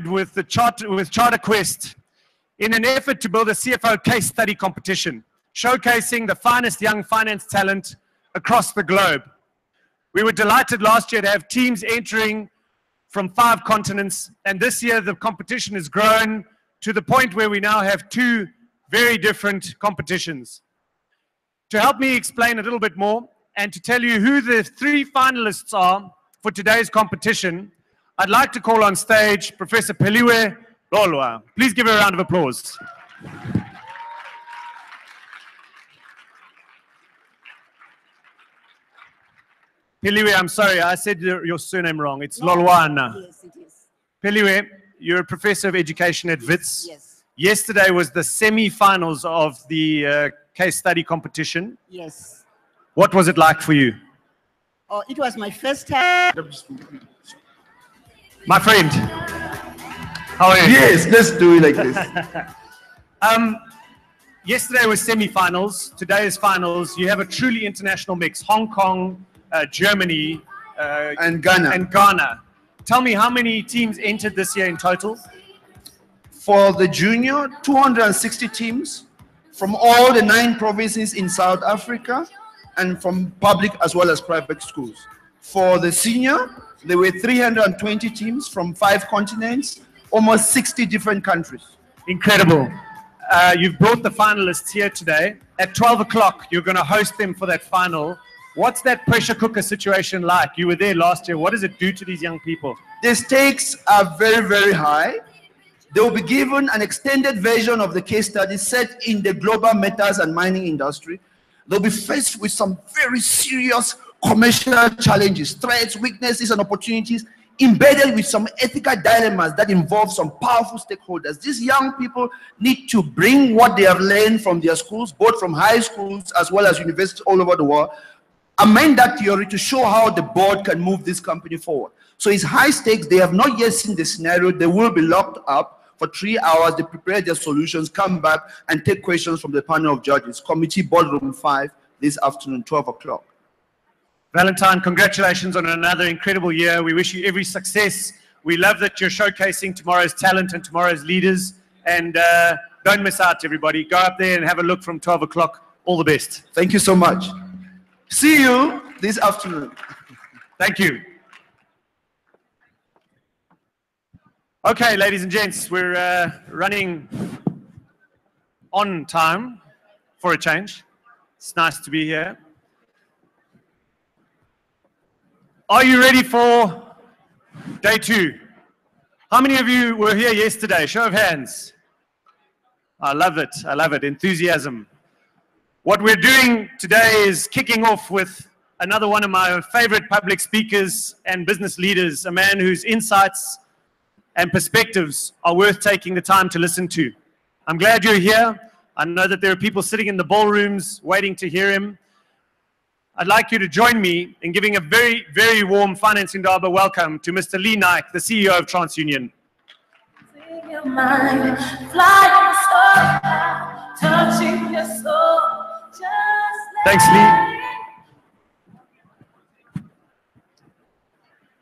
with Charter Quest in an effort to build a CFO case study competition, showcasing the finest young finance talent across the globe. We were delighted last year to have teams entering from 5 continents, and this year the competition has grown to the point where we now have 2 very different competitions. To help me explain a little bit more and to tell you who the 3 finalists are for today's competition, I'd like to call on stage Professor Peliwe Lolwa. Please give her a round of applause. Peliwe, I'm sorry, I said your surname wrong. It's Lolwana. Yes, it is. Peliwe, you're a professor of education at WITS. Yes. Yesterday was the semi-finals of the case study competition. Yes. What was it like for you? Oh, it was my first time. My friend, how are you? Yes, let's do it like this. Yesterday was semi-finals. Today is finals. You have a truly international mix. Hong Kong, Germany, And Ghana. Tell me how many teams entered this year in total? For the junior, 260 teams from all the 9 provinces in South Africa and from public as well as private schools. For the senior, there were 320 teams from 5 continents, almost 60 different countries. Incredible. You've brought the finalists here today. At 12 o'clock, you're going to host them for that final. What's that pressure cooker situation like? You were there last year. What does it do to these young people? The stakes are very, very high. They will be given an extended version of the case study set in the global metals and mining industry. They'll be faced with some very serious commercial challenges, threats, weaknesses, and opportunities embedded with some ethical dilemmas that involve some powerful stakeholders. These young people need to bring what they have learned from their schools, both from high schools as well as universities all over the world, amend that theory to show how the board can move this company forward. So it's high stakes. They have not yet seen the scenario. They will be locked up for 3 hours. They prepare their solutions, come back and take questions from the panel of judges. Committee Boardroom 5 this afternoon, 12 o'clock. Valentine, congratulations on another incredible year. We wish you every success. We love that you're showcasing tomorrow's talent and tomorrow's leaders. And don't miss out, everybody. Go up there and have a look from 12 o'clock. All the best. Thank you so much. See you this afternoon. Thank you. Okay, ladies and gents, we're running on time for a change. It's nice to be here. Are you ready for day 2? How many of you were here yesterday? Show of hands. I love it. I love it. Enthusiasm. What we're doing today is kicking off with another one of my favorite public speakers and business leaders, a man whose insights and perspectives are worth taking the time to listen to. I'm glad you're here. I know that there are people sitting in the ballrooms waiting to hear him. I'd like you to join me in giving a very, very warm Finance Indaba welcome to Mr. Lee Naik, the CEO of TransUnion. Thanks, Lee.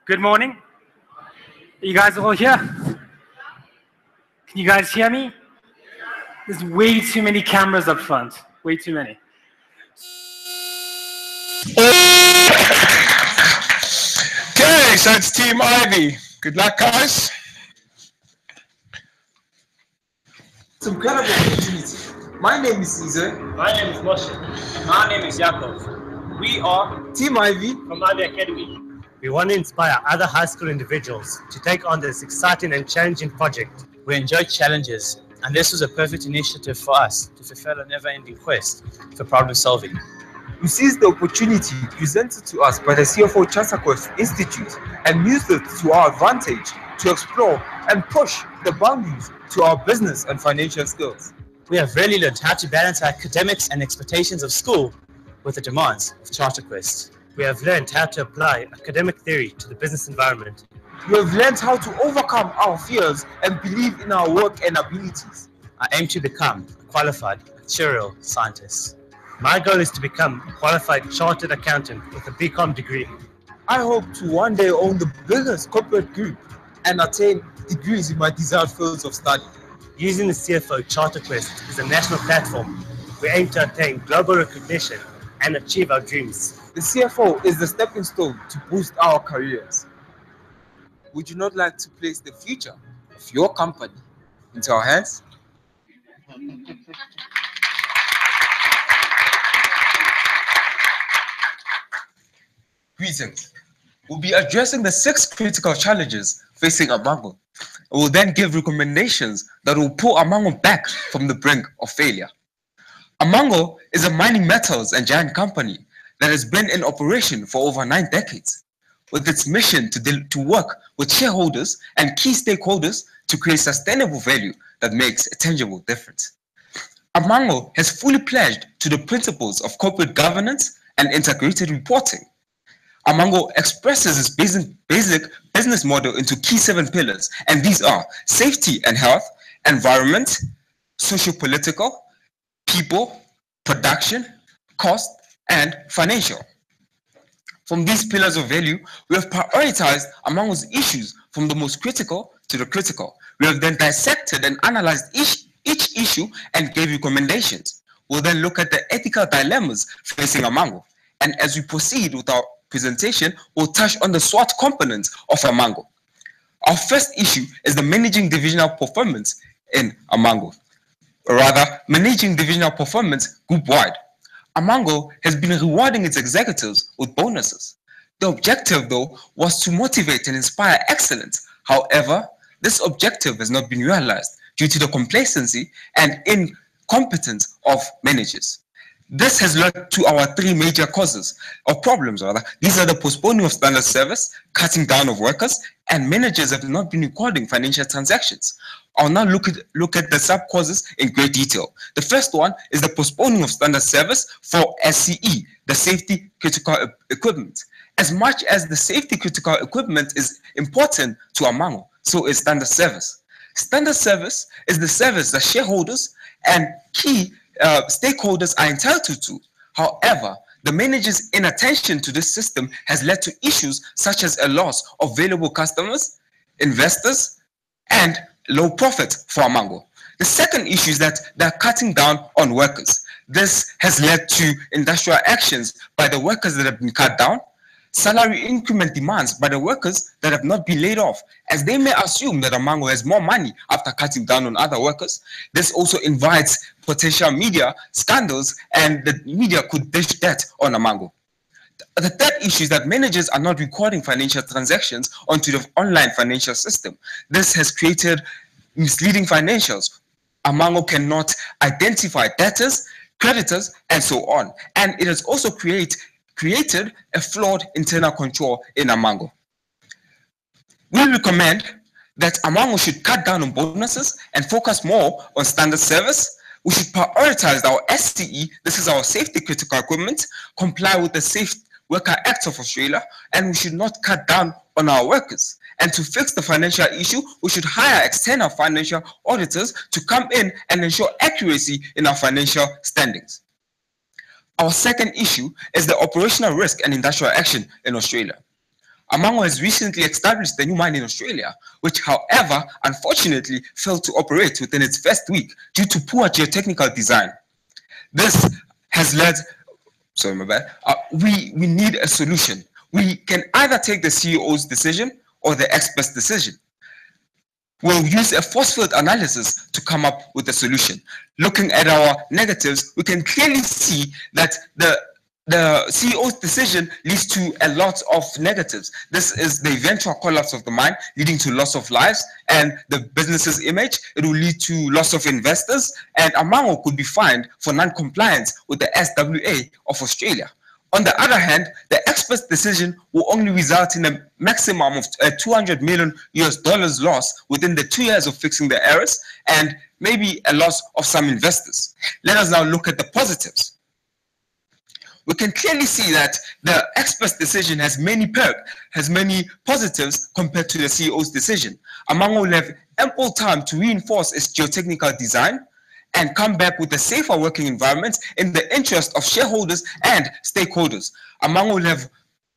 Good morning. Are you guys all here? Can you guys hear me? There's way too many cameras up front. Way too many. Okay, so it's Team Ivy. Good luck, guys. It's an incredible opportunity. My name is Caesar. My name is Moshe. My name is Yaakov. We are Team Ivy from Ivy Academy. We want to inspire other high school individuals to take on this exciting and challenging project. We enjoy challenges, and this was a perfect initiative for us to fulfill a never-ending quest for problem solving. We seized the opportunity presented to us by the CFO Quest Institute and used it to our advantage to explore and push the boundaries to our business and financial skills. We have really learned how to balance our academics and expectations of school with the demands of Charter Quest. We have learned how to apply academic theory to the business environment. We have learned how to overcome our fears and believe in our work and abilities. I aim to become a qualified actuarial scientist. My goal is to become a qualified chartered accountant with a BCom degree. I hope to one day own the biggest corporate group and attain degrees in my desired fields of study. Using the CFO Charter Quest is a national platform, we aim to attain global recognition and achieve our dreams. The CFO is the stepping stone to boost our careers. Would you not like to place the future of your company into our hands? Greetings. We'll be addressing the 6 critical challenges facing Amango. We'll then give recommendations that will pull Amango back from the brink of failure. Amango is a mining metals and giant company that has been in operation for over 9 decades, with its mission to work with shareholders and key stakeholders to create sustainable value that makes a tangible difference. Amango has fully pledged to the principles of corporate governance and integrated reporting. Amango expresses its basic business model into key 7 pillars, and these are safety and health, environment, socio-political, people, production, cost, and financial. From these pillars of value, we have prioritized Amango's issues from the most critical to the critical. We have then dissected and analyzed each issue and gave recommendations. We'll then look at the ethical dilemmas facing Amango. And as we proceed with our presentation, we'll touch on the SWOT components of Amango. Our first issue is the managing divisional performance in Amango. Or rather, managing divisional performance group-wide. Amango has been rewarding its executives with bonuses. The objective, though, was to motivate and inspire excellence. However, this objective has not been realized due to the complacency and incompetence of managers. This has led to our 3 major causes, or problems rather. These are the postponing of standard service, cutting down of workers, and managers have not been recording financial transactions. I'll now look at the sub-causes in great detail. The first one is the postponing of standard service for SCE, the safety critical equipment. As much as the safety critical equipment is important to Amango, so is standard service. Standard service is the service that shareholders and key stakeholders are entitled to. However, the manager's inattention to this system has led to issues such as a loss of valuable customers, investors, and low profit for Amango. The second issue is that they're cutting down on workers. This has led to industrial actions by the workers that have been cut down, salary increment demands by the workers that have not been laid off, as they may assume that Amango has more money after cutting down on other workers. This also invites potential media scandals, and the media could dish that on Amango. The third issue is that managers are not recording financial transactions onto the online financial system. This has created misleading financials. Amango cannot identify debtors, creditors, and so on. And it has also created a flawed internal control in Amango. We recommend that Amango should cut down on bonuses and focus more on standard service. We should prioritize our SCE, this is our safety critical equipment, comply with the Safe Worker Act of Australia, and we should not cut down on our workers. And to fix the financial issue, we should hire external financial auditors to come in and ensure accuracy in our financial standings. Our second issue is the operational risk and industrial action in Australia. Amango has recently established a new mine in Australia, which, however, unfortunately failed to operate within its first week due to poor geotechnical design. This has led, sorry, my bad, we need a solution. We can either take the CEO's decision or the expert's decision. We'll use a force field analysis to come up with a solution. Looking at our negatives, we can clearly see that the CEO's decision leads to a lot of negatives. This is the eventual collapse of the mine, leading to loss of lives and the business's image. It will lead to loss of investors, and Amango could be fined for non-compliance with the SWA of Australia. On the other hand, the expert's decision will only result in a maximum of $200 million loss within the 2 years of fixing the errors, and maybe a loss of some investors. Let us now look at the positives. We can clearly see that the expert's decision has many positives compared to the CEO's decision. Amango will have ample time to reinforce its geotechnical design and come back with a safer working environment in the interest of shareholders and stakeholders. Amango will have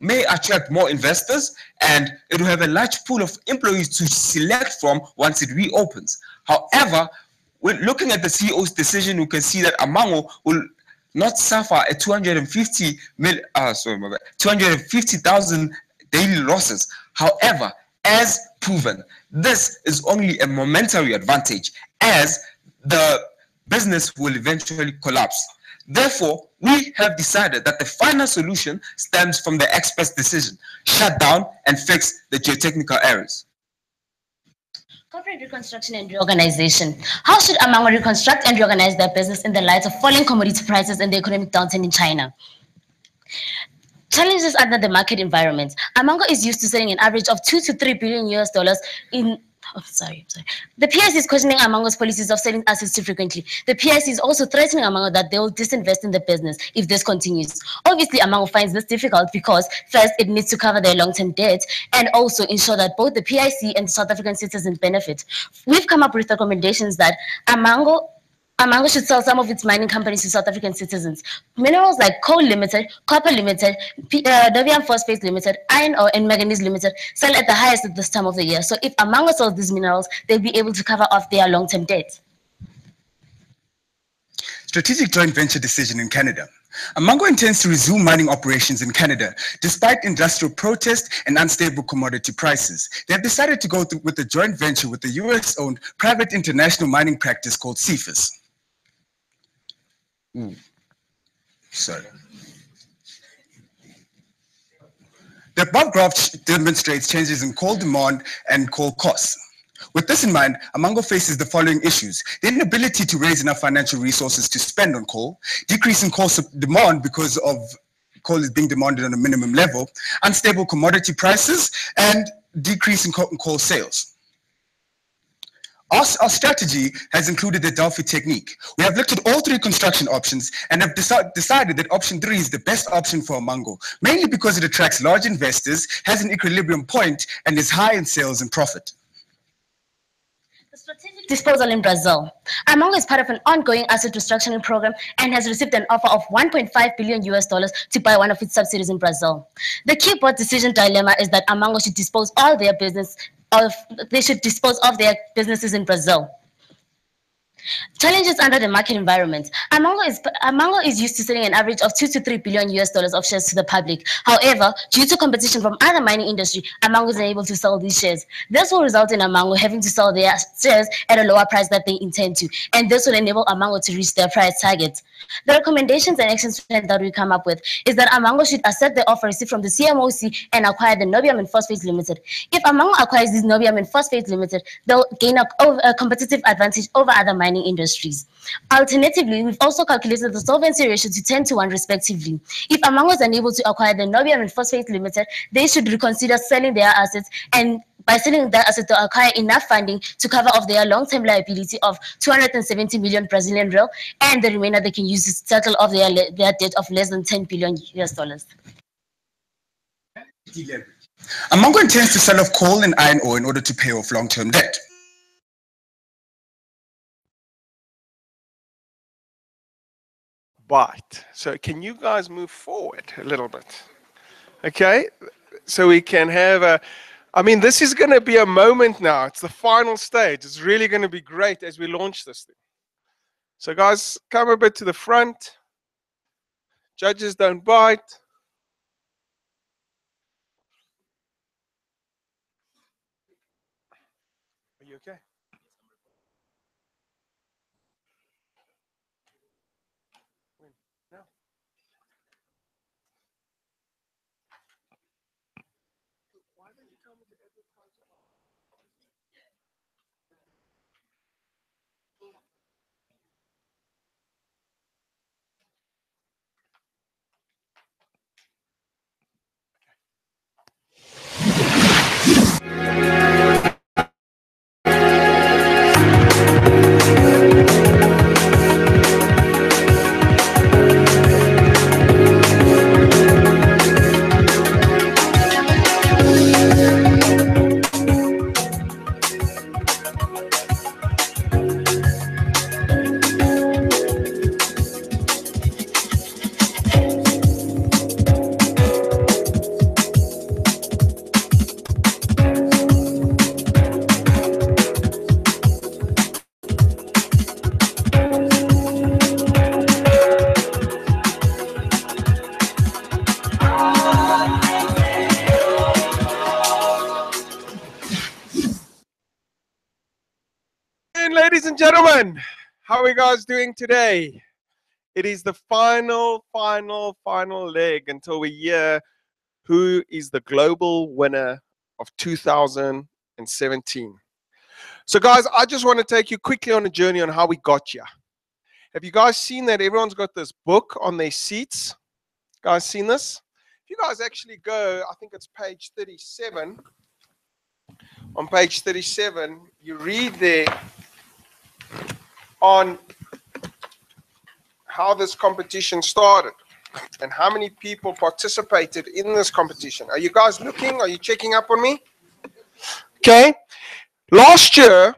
may attract more investors, and it will have a large pool of employees to select from once it reopens. However, when looking at the CEO's decision, we can see that Amango will not suffer a 250,000 daily losses. However, as proven, this is only a momentary advantage, as the business will eventually collapse. Therefore, we have decided that the final solution stems from the expert's decision: shut down and fix the geotechnical errors. Corporate reconstruction and reorganization. How should Amango reconstruct and reorganize their business in the light of falling commodity prices and the economic downturn in China? Challenges under the market environment. Amango is used to selling an average of 2 to 3 billion US dollars in. Oh, sorry. The PIC is questioning Amango's policies of selling assets too frequently. The PIC is also threatening Amango that they will disinvest in the business if this continues. Obviously, Amango finds this difficult because, first, it needs to cover their long-term debt and also ensure that both the PIC and the South African citizens benefit. We've come up with recommendations that Amango should sell some of its mining companies to South African citizens. Minerals like Coal Limited, Copper Limited, Novium Phosphate Limited, Iron Ore and Manganese Limited sell at the highest at this time of the year. So if Amango sells these minerals, they'll be able to cover off their long-term debt. Strategic joint venture decision in Canada. Amango intends to resume mining operations in Canada despite industrial protest and unstable commodity prices. They have decided to go with a joint venture with the US-owned private international mining practice called CFOs. Sorry. The above graph demonstrates changes in coal demand and coal costs. With this in mind, Amango faces the following issues: the inability to raise enough financial resources to spend on coal, decrease in coal demand because of coal is being demanded on a minimum level, unstable commodity prices, and decrease in coal sales. Our strategy has included the Delphi technique. We have looked at all three construction options and have decided that option 3 is the best option for Amango, mainly because it attracts large investors, has an equilibrium point, and is high in sales and profit. Strategic disposal in Brazil. Amango is part of an ongoing asset restructuring program and has received an offer of 1.5 billion US dollars to buy one of its subsidiaries in Brazil. The key board decision dilemma is that Amango should dispose of their businesses in Brazil. Challenges under the market environment. Amango is used to selling an average of 2 to 3 billion US dollars of shares to the public. However, due to competition from other mining industry, Amango is unable to sell these shares. This will result in Amango having to sell their shares at a lower price that they intend to, and this will enable Amango to reach their price target. The recommendations and actions plan that we come up with is that Amango should accept the offer received from the CMOC and acquire the Novium and Phosphate Limited. If Amango acquires this Novium and Phosphate Limited, they'll gain a competitive advantage over other mining industries. Alternatively, we've also calculated the solvency ratio to 10 to 1 respectively. If Amango is unable to acquire the Novium and Phosphate Limited, they should reconsider selling their assets, and by selling their assets, they'll acquire enough funding to cover off their long-term liability of 270 million Brazilian real, and the remainder they can use to settle off their debt of less than 10 billion US dollars. Amango intends to sell off coal and iron ore in order to pay off long-term debt. But, so can you guys move forward a little bit? Okay, so we can have a, I mean, this is going to be a moment now. It's the final stage. It's really going to be great as we launch this thing. So guys, come a bit to the front. Judges don't bite. Are you okay? No. Why did you tell me to advertise? afternoon, ladies and gentlemen. How are you guys doing today? It is the final leg until we hear who is the global winner of 2017. So guys, I just want to take you quickly on a journey on how we got here. Have you guys seen that everyone's got this book on their seats? Guys seen this? If you guys actually go, I think it's page 37. On page 37, you read there on how this competition started and how many people participated in this competition. Are you guys looking? Are you checking up on me? Okay. Last year,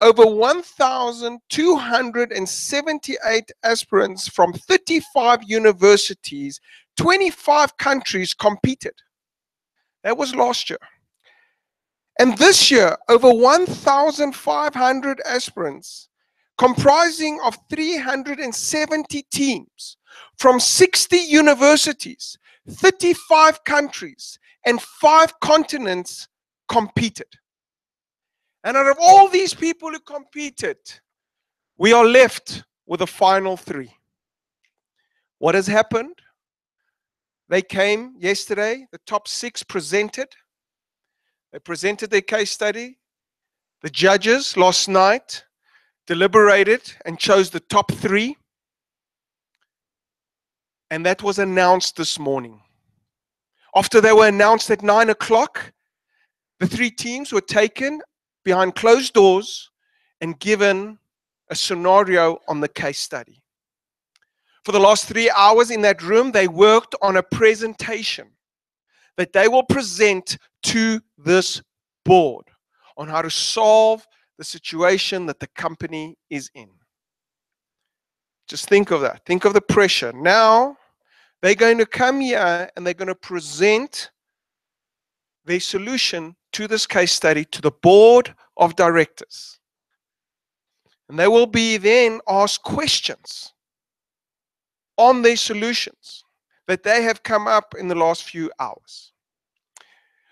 over 1,278 aspirants from 35 universities, 25 countries competed. That was last year. And this year, over 1,500 aspirants, comprising of 370 teams from 60 universities, 35 countries, and 5 continents competed. And out of all these people who competed, we are left with the final 3. What has happened? They came yesterday, the top 6 presented. They presented their case study. The judges last night deliberated and chose the top 3. And that was announced this morning. After they were announced at 9 o'clock, the 3 teams were taken behind closed doors and given a scenario on the case study. For the last 3 hours in that room, they worked on a presentation that they will present to this board on how to solve the situation that the company is in. Just think of that. Think of the pressure. Now, they're going to come here and they're going to present their solution to this case study to the board of directors. And they will be then asked questions on their solutions that they have come up in the last few hours.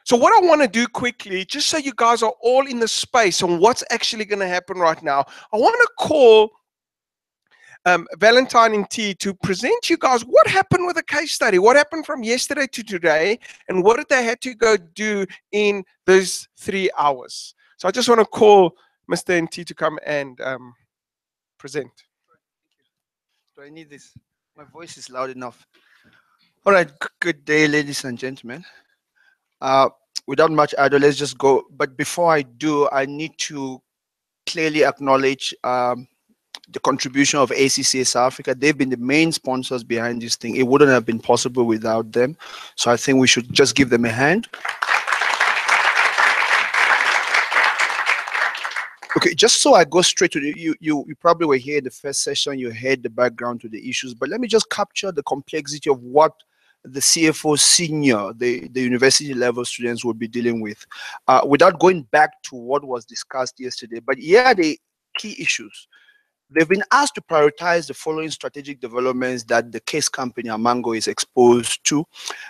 So what I want to do quickly, just so you guys are all in the space on what's actually going to happen right now, I want to call Valentine and T to present you guys what happened with the case study, what happened from yesterday to today, and what did they have to go do in those 3 hours. So I just want to call Mr. and T to come and present. Do I need this? My voice is loud enough. All right, good day, ladies and gentlemen. Without much ado, let's just go. But before I do, I need to clearly acknowledge the contribution of ACCA South Africa. They've been the main sponsors behind this thing. It wouldn't have been possible without them. So I think we should just give them a hand. Okay, just so I go straight to the, you probably were here in the first session, you heard the background to the issues, but let me just capture the complexity of what the CFO senior, the university level students will be dealing with, without going back to what was discussed yesterday. But here are the key issues. They've been asked to prioritize the following strategic developments that the case company Amango is exposed to.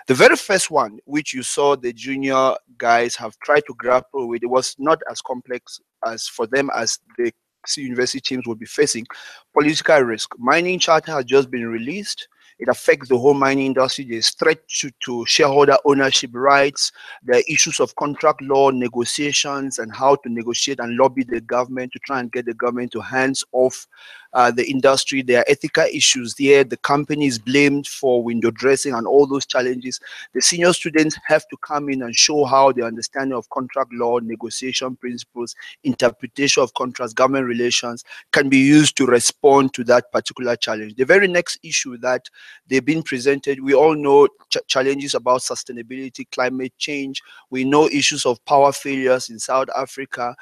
The very first one, which you saw the junior guys have tried to grapple with, it was not as complex as for them as the university teams will be facing. Political risk. Mining charter has just been released. It affects the whole mining industry. There's threat to shareholder ownership rights. There are issues of contract law negotiations and how to negotiate and lobby the government to try and get the government to hands off the industry. There are ethical issues there. The company is blamed for window dressing and all those challenges. The senior students have to come in and show how their understanding of contract law, negotiation principles, interpretation of contracts, government relations can be used to respond to that particular challenge. The very next issue that they've been presented, we all know challenges about sustainability, climate change. We know issues of power failures in South Africa.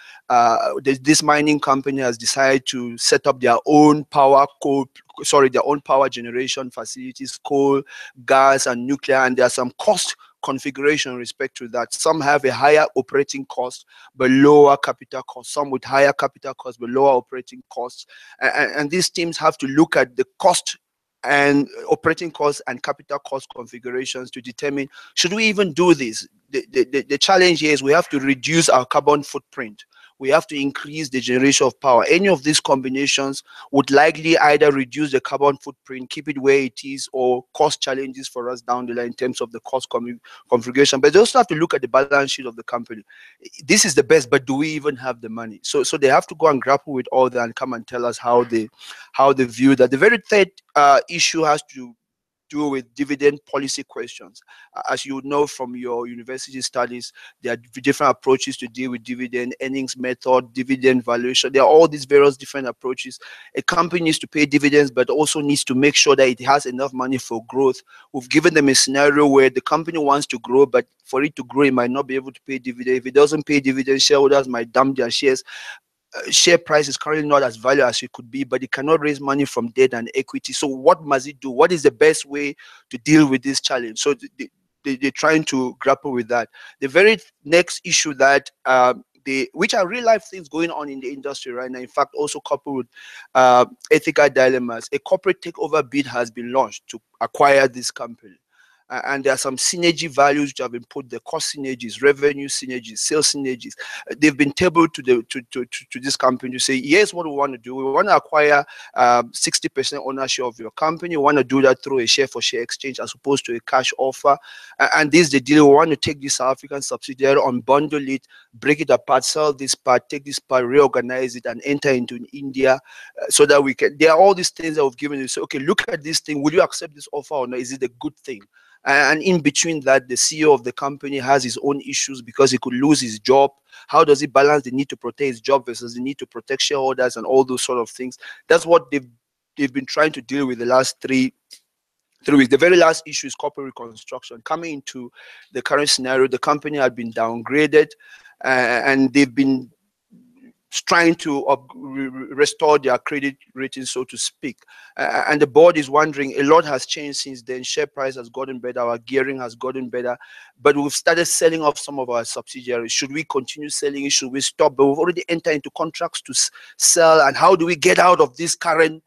This mining company has decided to set up their own power generation facilities, coal, gas, and nuclear, and there are some cost configuration in respect to that. Some have a higher operating cost but lower capital cost, some with higher capital cost but lower operating costs, and these teams have to look at the cost and operating costs and capital cost configurations to determine, should we even do this? The challenge here is we have to reduce our carbon footprint. we have to increase the generation of power. Any of these combinations would likely either reduce the carbon footprint, keep it where it is, or cause challenges for us down the line in terms of the cost configuration. But they also have to look at the balance sheet of the company. This is the best, but do we even have the money? So they have to go and grapple with all that and come and tell us how they view that. The very third issue has to do with dividend policy questions. As you know from your university studies, there are different approaches to deal with dividend, earnings method, dividend valuation. There are all these various different approaches. A company needs to pay dividends, but also needs to make sure that it has enough money for growth. We've given them a scenario where the company wants to grow, but for it to grow, it might not be able to pay dividend. If it doesn't pay dividend, shareholders might dump their shares. Share price is currently not as valuable as it could be, but it cannot raise money from debt and equity. So what must it do? What is the best way to deal with this challenge? So they're trying to grapple with that. The very next issue that which are real life things going on in the industry right now, in fact, also coupled with ethical dilemmas. A corporate takeover bid has been launched to acquire this company. And there are some synergy values which have been put, the cost synergies, revenue synergies, sales synergies. They've been tabled to this company to say, here's what we want to do. We want to acquire 60% ownership of your company. We want to do that through a share-for-share exchange as opposed to a cash offer. And this is the deal. We want to take this South African subsidiary, unbundle it, break it apart, sell this part, take this part, reorganize it, and enter into India so that we can. There are all these things that we've given you. So, okay, look at this thing. Will you accept this offer or not? Is it a good thing? And in between that, the CEO of the company has his own issues because he could lose his job. How does he balance the need to protect his job versus the need to protect shareholders and all those sort of things? That's what they've been trying to deal with the last three weeks. The very last issue is corporate reconstruction. Coming into the current scenario, the company had been downgraded, and they've been trying to restore their credit rating, so to speak. And the board is wondering, a lot has changed since then. Share price has gotten better, our gearing has gotten better, but we've started selling off some of our subsidiaries. Should we continue selling it? Should we stop? But we've already entered into contracts to sell, and how do we get out of this current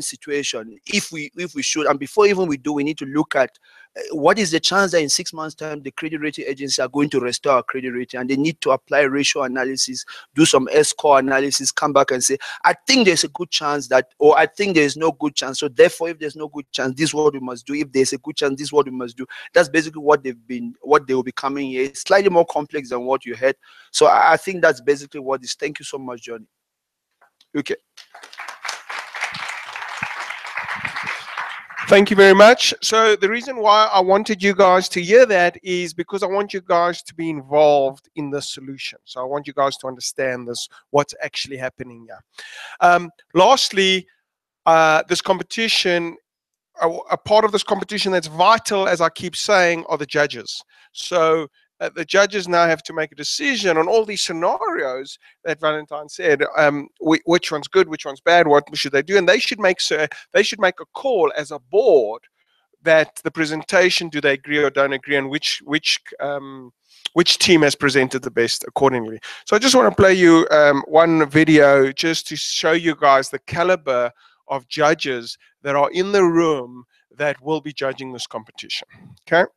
situation? If we should, and before even we do, we need to look at what is the chance that in 6 months' time the credit rating agencies are going to restore our credit rating, and they need to apply ratio analysis, do some S-score analysis, come back and say, I think there's a good chance that, or I think there's no good chance. So therefore, if there's no good chance, this is what we must do. If there's a good chance, this is what we must do. That's basically what they will be coming here. It's slightly more complex than what you had. So I think that's basically what is. Thank you so much, Johnny. Okay. Thank you very much. So the reason why I wanted you guys to hear that is because I want you guys to be involved in the solution. So I want you guys to understand this, what's actually happening here. Lastly, this competition, a part of this competition that's vital, as I keep saying, are the judges. So the judges now have to make a decision on all these scenarios that Valentine said. Which one's good, which one's bad, what should they do, and they should make a call as a board that the presentation, do they agree or don't agree, and which team has presented the best accordingly. So I just want to play you one video just to show you guys the caliber of judges that are in the room that will be judging this competition. Okay.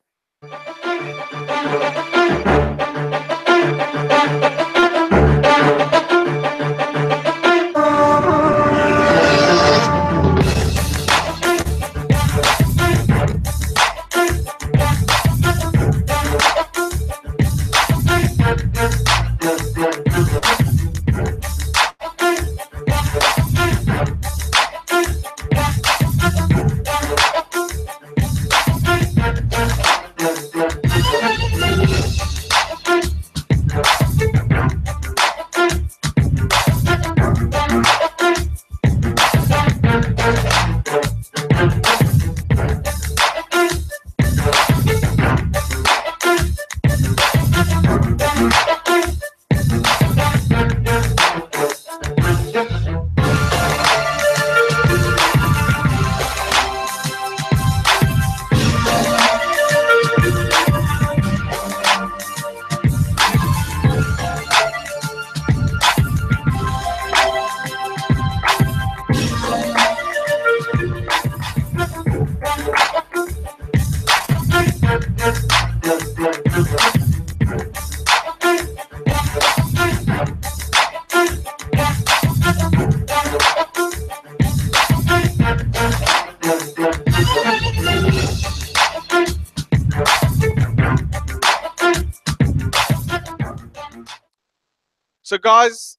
guys,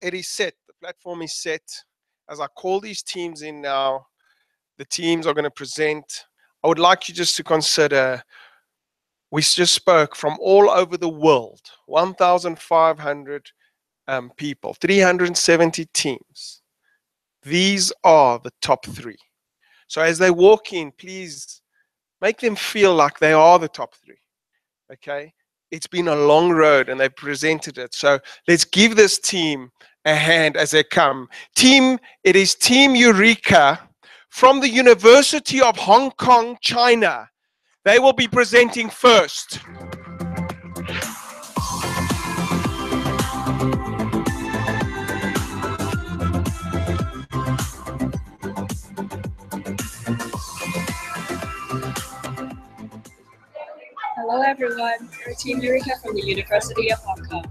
it is set. The platform is set. As I call these teams in now, the teams are going to present. I would like you just to consider, we just spoke from all over the world, 1,500 people, 370 teams. These are the top 3. So as they walk in, please make them feel like they are the top 3. Okay? It's been a long road and they presented it. So let's give this team a hand as they come. It is Team Eureka from the University of Hong Kong, China. They will be presenting first. Hello everyone, we're Team Eureka from the University of Hong Kong.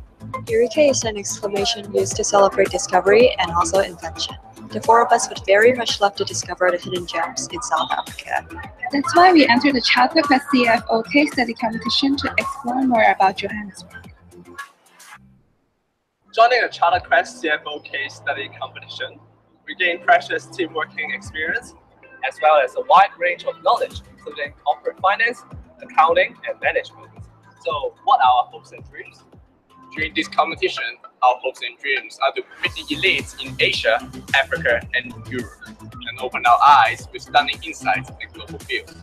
Eureka is an exclamation used to celebrate discovery and also invention. The 4 of us would very much love to discover the hidden gems in South Africa. That's why we entered the Charter Quest CFO case study competition to explore more about Johannesburg. Joining the Charter Quest CFO case study competition, we gain precious team working experience, as well as a wide range of knowledge, including corporate finance, accounting, and management. So what are our hopes and dreams? During this competition, our hopes and dreams are to meet the elites in Asia, Africa, and Europe, and open our eyes with stunning insights in global fields.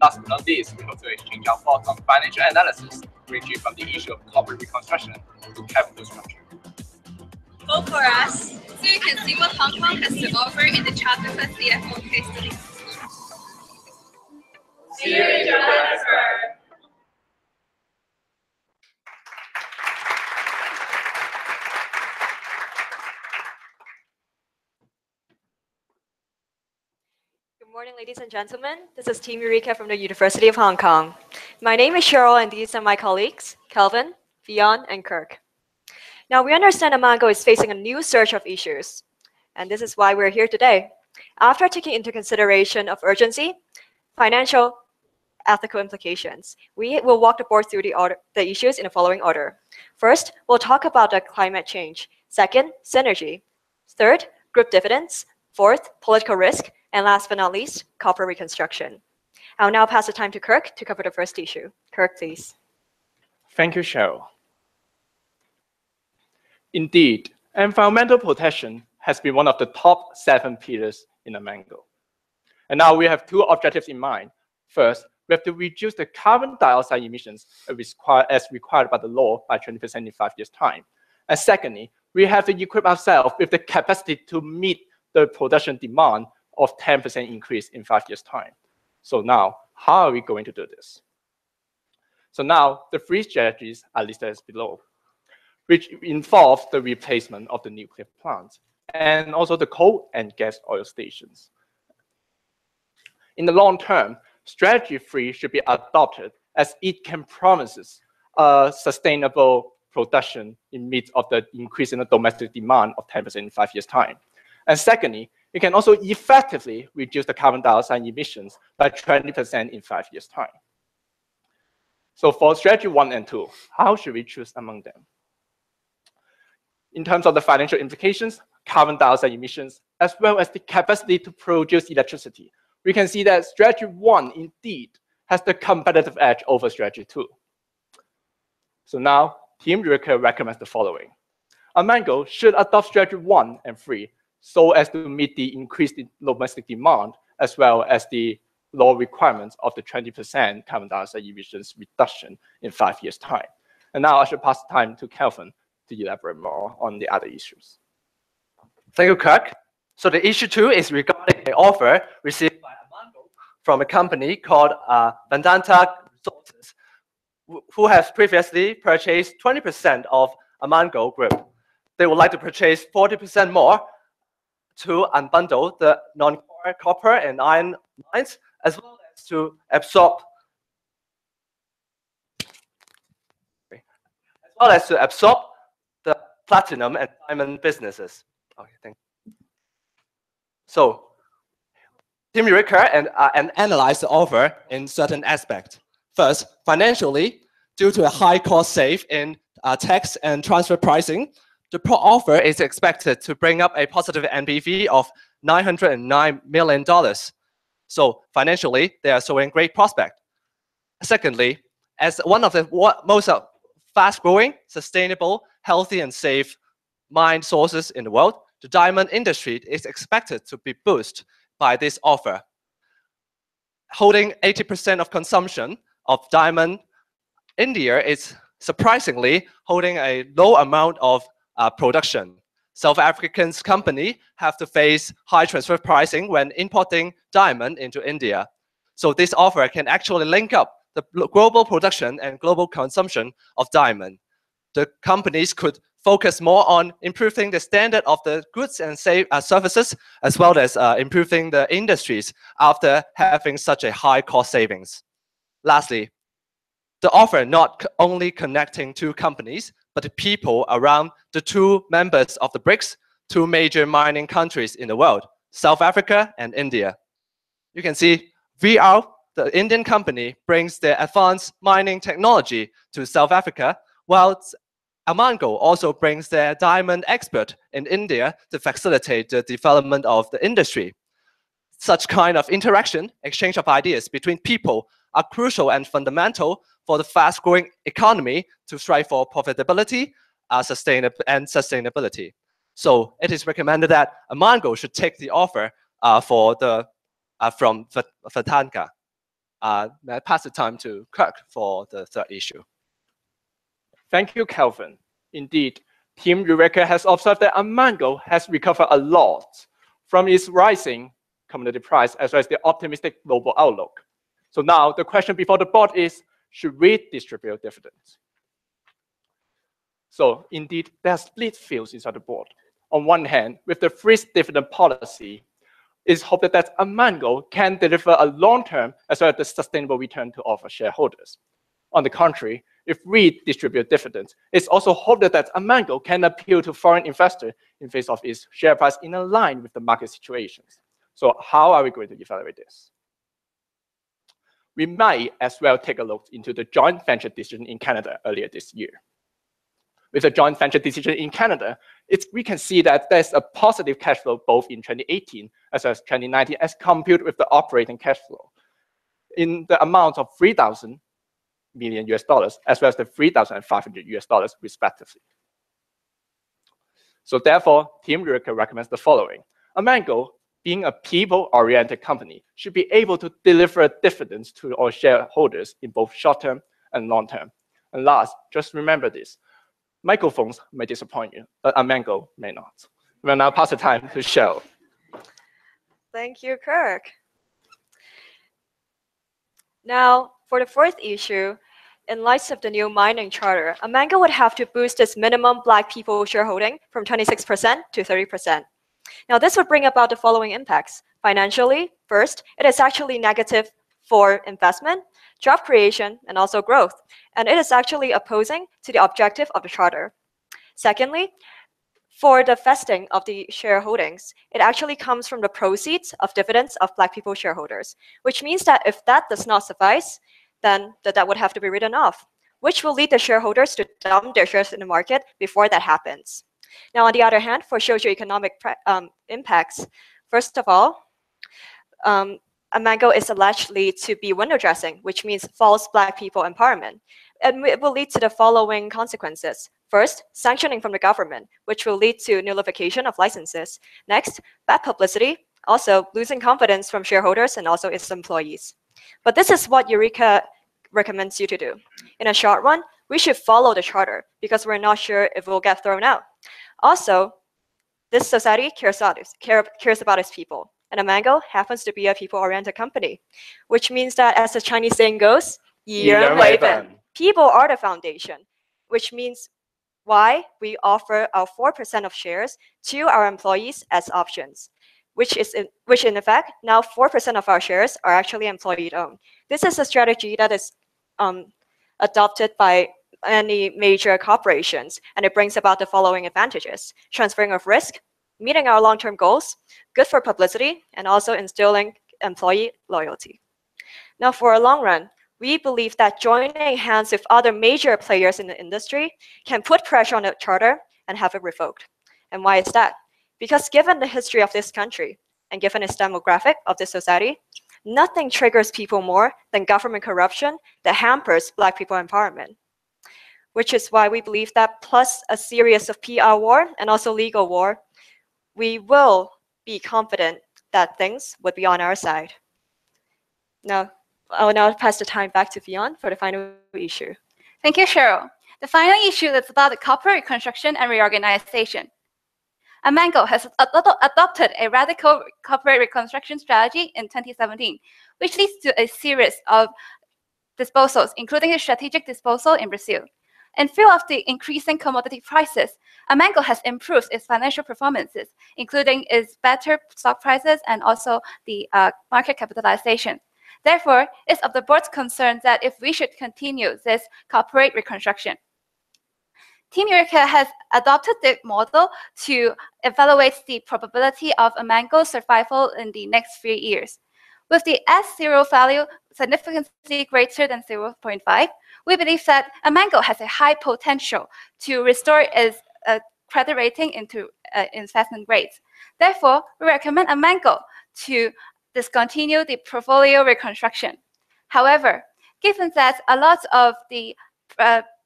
Last but not least, we hope to exchange our thoughts on financial analysis, ranging from the issue of corporate reconstruction to capital structure. Vote for us, so you can see what Hong Kong has to offer in the Charter Quest CFO case study. See you in Johannesburg. Good morning, ladies and gentlemen. This is Team Eureka from the University of Hong Kong. My name is Cheryl, and these are my colleagues, Kelvin, Fionn, and Kirk. Now, we understand Amango is facing a new surge of issues, and this is why we're here today. After taking into consideration of urgency, financial, ethical implications, we will walk the board through the issues in the following order. First, we'll talk about the climate change. Second, synergy. Third, group dividends. Fourth, political risk. And last but not least, corporate reconstruction. I'll now pass the time to Kirk to cover the first issue. Kirk, please. Thank you, Cheryl. Indeed, environmental protection has been one of the top 7 pillars in Amango. And now we have 2 objectives in mind. First, we have to reduce the carbon dioxide emissions as required by the law by 20% in 5 years' time. And secondly, we have to equip ourselves with the capacity to meet the production demand of 10% increase in 5 years' time. So now, how are we going to do this? So now, the 3 strategies are listed as below, which involve the replacement of the nuclear plants and also the coal and gas oil stations. In the long term, strategy 3 should be adopted as it can promise a sustainable production in midst of the increase in the domestic demand of 10% in 5 years' time. And secondly, it can also effectively reduce the carbon dioxide emissions by 20% in 5 years' time. So for strategy 1 and 2, how should we choose among them? In terms of the financial implications, carbon dioxide emissions, as well as the capacity to produce electricity, we can see that strategy 1 indeed has the competitive edge over strategy 2. So now, Team Eureka recommends the following. Amango should adopt strategy 1 and 3 so as to meet the increased domestic demand as well as the law requirements of the 20% carbon dioxide emissions reduction in 5 years' time. And now I should pass the time to Kelvin to elaborate more on the other issues. Thank you, Kirk. So the issue 2 is regarding an offer received by Amango from a company called Vedanta Resources, who has previously purchased 20% of Amango Group. They would like to purchase 40% more to unbundle the non-core copper and iron mines, as well as to absorb the platinum and diamond businesses. Okay, thank you. So, Team Eureka and analyze the offer in certain aspects. First, financially, due to a high cost save in tax and transfer pricing, the offer is expected to bring up a positive NPV of $909 million. So financially, they are showing great prospect. Secondly, as one of the most fast-growing, sustainable, healthy, and safe mine sources in the world, the diamond industry is expected to be boosted by this offer. Holding 80% of consumption of diamond, India is surprisingly holding a low amount of production. South African's company have to face high transfer pricing when importing diamond into India. So this offer can actually link up the global production and global consumption of diamond. The companies could focus more on improving the standard of the goods and services, as well as improving the industries after having such a high cost savings. Lastly, the offer not only connecting two companies, but the people around the two members of the BRICS, two major mining countries in the world, South Africa and India. You can see VR, the Indian company, brings their advanced mining technology to South Africa, while Amango also brings their diamond expert in India to facilitate the development of the industry. Such kind of interaction, exchange of ideas between people are crucial and fundamental for the fast-growing economy to strive for profitability and sustainability. So it is recommended that Amango should take the offer from Vatanka. May I pass the time to Kirk for the third issue. Thank you, Kelvin. Indeed, Team Eureka has observed that Amango has recovered a lot from its rising commodity price as well as the optimistic global outlook. So now the question before the board is, should we distribute dividends? So indeed, there are split views inside the board. On one hand, with the freeze dividend policy, it's hoped that Amango can deliver a long-term as well as a sustainable return to offer shareholders. On the contrary, if we distribute dividends, it's also hoped that Amango can appeal to foreign investors in face of its share price in line with the market situations. So how are we going to evaluate this? We might as well take a look into the joint venture decision in Canada earlier this year. With the joint venture decision in Canada, we can see that there's a positive cash flow both in 2018 as well as 2019 as compared with the operating cash flow in the amount of $3,000 million as well as the $3,500 respectively. So therefore, Team Eureka recommends the following. Amango, being a people-oriented company, should be able to deliver dividends to our shareholders in both short-term and long-term. And last, just remember this. Microphones may disappoint you, but Amango may not. We'll now pass the time to Cheryl. Thank you, Kirk. Now, for the fourth issue, in light of the new mining charter, Amango would have to boost its minimum Black people shareholding from 26% to 30%. Now, this would bring about the following impacts. Financially, first, it is actually negative for investment, job creation, and also growth. And it is actually opposing to the objective of the charter. Secondly, for the vesting of the shareholdings, it actually comes from the proceeds of dividends of Black people shareholders, which means that if that does not suffice, then that would have to be written off, which will lead the shareholders to dump their shares in the market before that happens. Now, on the other hand, for socioeconomic impacts, first of all, Amango is allegedly to be window dressing, which means false Black people empowerment. And it will lead to the following consequences. First, sanctioning from the government, which will lead to nullification of licenses. Next, bad publicity, also losing confidence from shareholders and also its employees. But this is what Eureka recommends you to do. In a short run, we should follow the charter because we're not sure if we'll get thrown out. Also, this society cares about its people. And Amango happens to be a people-oriented company, which means that, as the Chinese saying goes, people are the foundation, which means why we offer our 4% of shares to our employees as options, which in effect, now 4% of our shares are actually employee-owned. This is a strategy that is adopted by any major corporations, and it brings about the following advantages: transferring of risk, meeting our long-term goals, good for publicity, and also instilling employee loyalty. Now, for a long run, We believe that joining hands with other major players in the industry can put pressure on the charter and have it revoked. And why is that? Because given the history of this country and given its demographic of this society, nothing triggers people more than government corruption that hampers Black people empowerment. Which is why we believe that plus a series of PR war and also legal war, we will be confident that things would be on our side. Now, I will now pass the time back to Fionn for the final issue. Thank you, Cheryl. The final issue is about the corporate reconstruction and reorganization. Amango has adopted a radical corporate reconstruction strategy in 2017, which leads to a series of disposals, including the strategic disposal in Brazil. In view of the increasing commodity prices, Amango has improved its financial performances, including its better stock prices and also the market capitalization. Therefore, it's of the board's concern that if we should continue this corporate reconstruction. Team Eureka has adopted the model to evaluate the probability of Amango's survival in the next few years. With the S0 value significantly greater than 0.5, we believe that Amango has a high potential to restore its credit rating into investment grades. Therefore, we recommend Amango to discontinue the portfolio reconstruction. However, given that a lot of the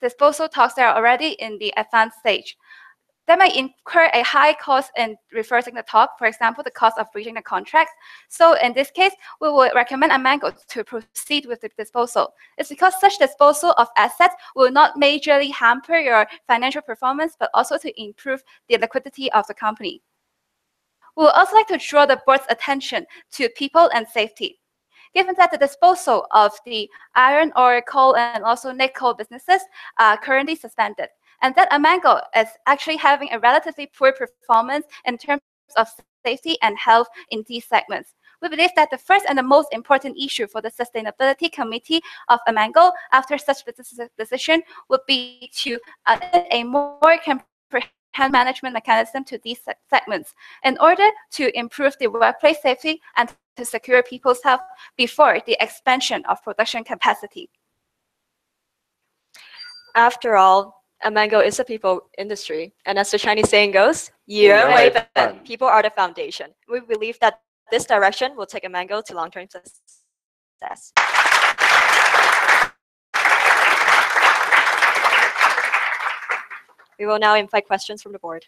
disposal talks are already in the advanced stage, that might incur a high cost in reversing the talk, for example, the cost of breaching the contract. So in this case, we would recommend Amango to proceed with the disposal. It's because such disposal of assets will not majorly hamper your financial performance, but also to improve the liquidity of the company. We would also like to draw the board's attention to people and safety. Given that the disposal of the iron ore, coal, and also nickel businesses are currently suspended, and that Amango is actually having a relatively poor performance in terms of safety and health in these segments. We believe that the first and the most important issue for the Sustainability Committee of Amango after such decision would be to add a more comprehensive management mechanism to these segments in order to improve the workplace safety and to secure people's health before the expansion of production capacity. After all, Amango is a people industry, and as the Chinese saying goes, people are the foundation. We believe that this direction will take Amango to long-term success. We will now invite questions from the board.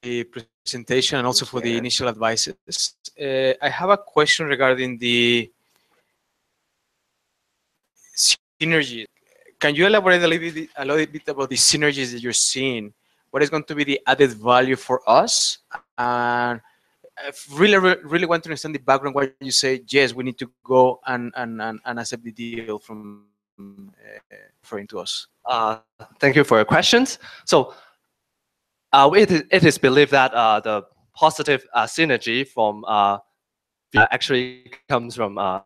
The presentation and also for the initial advices. I have a question regarding the synergy. Can you elaborate a little bit about the synergies that you're seeing? What is going to be the added value for us? And I really want to understand the background why you say, yes, we need to go and accept the deal from referring to us. Thank you for your questions. So it is believed that the positive synergy from actually comes from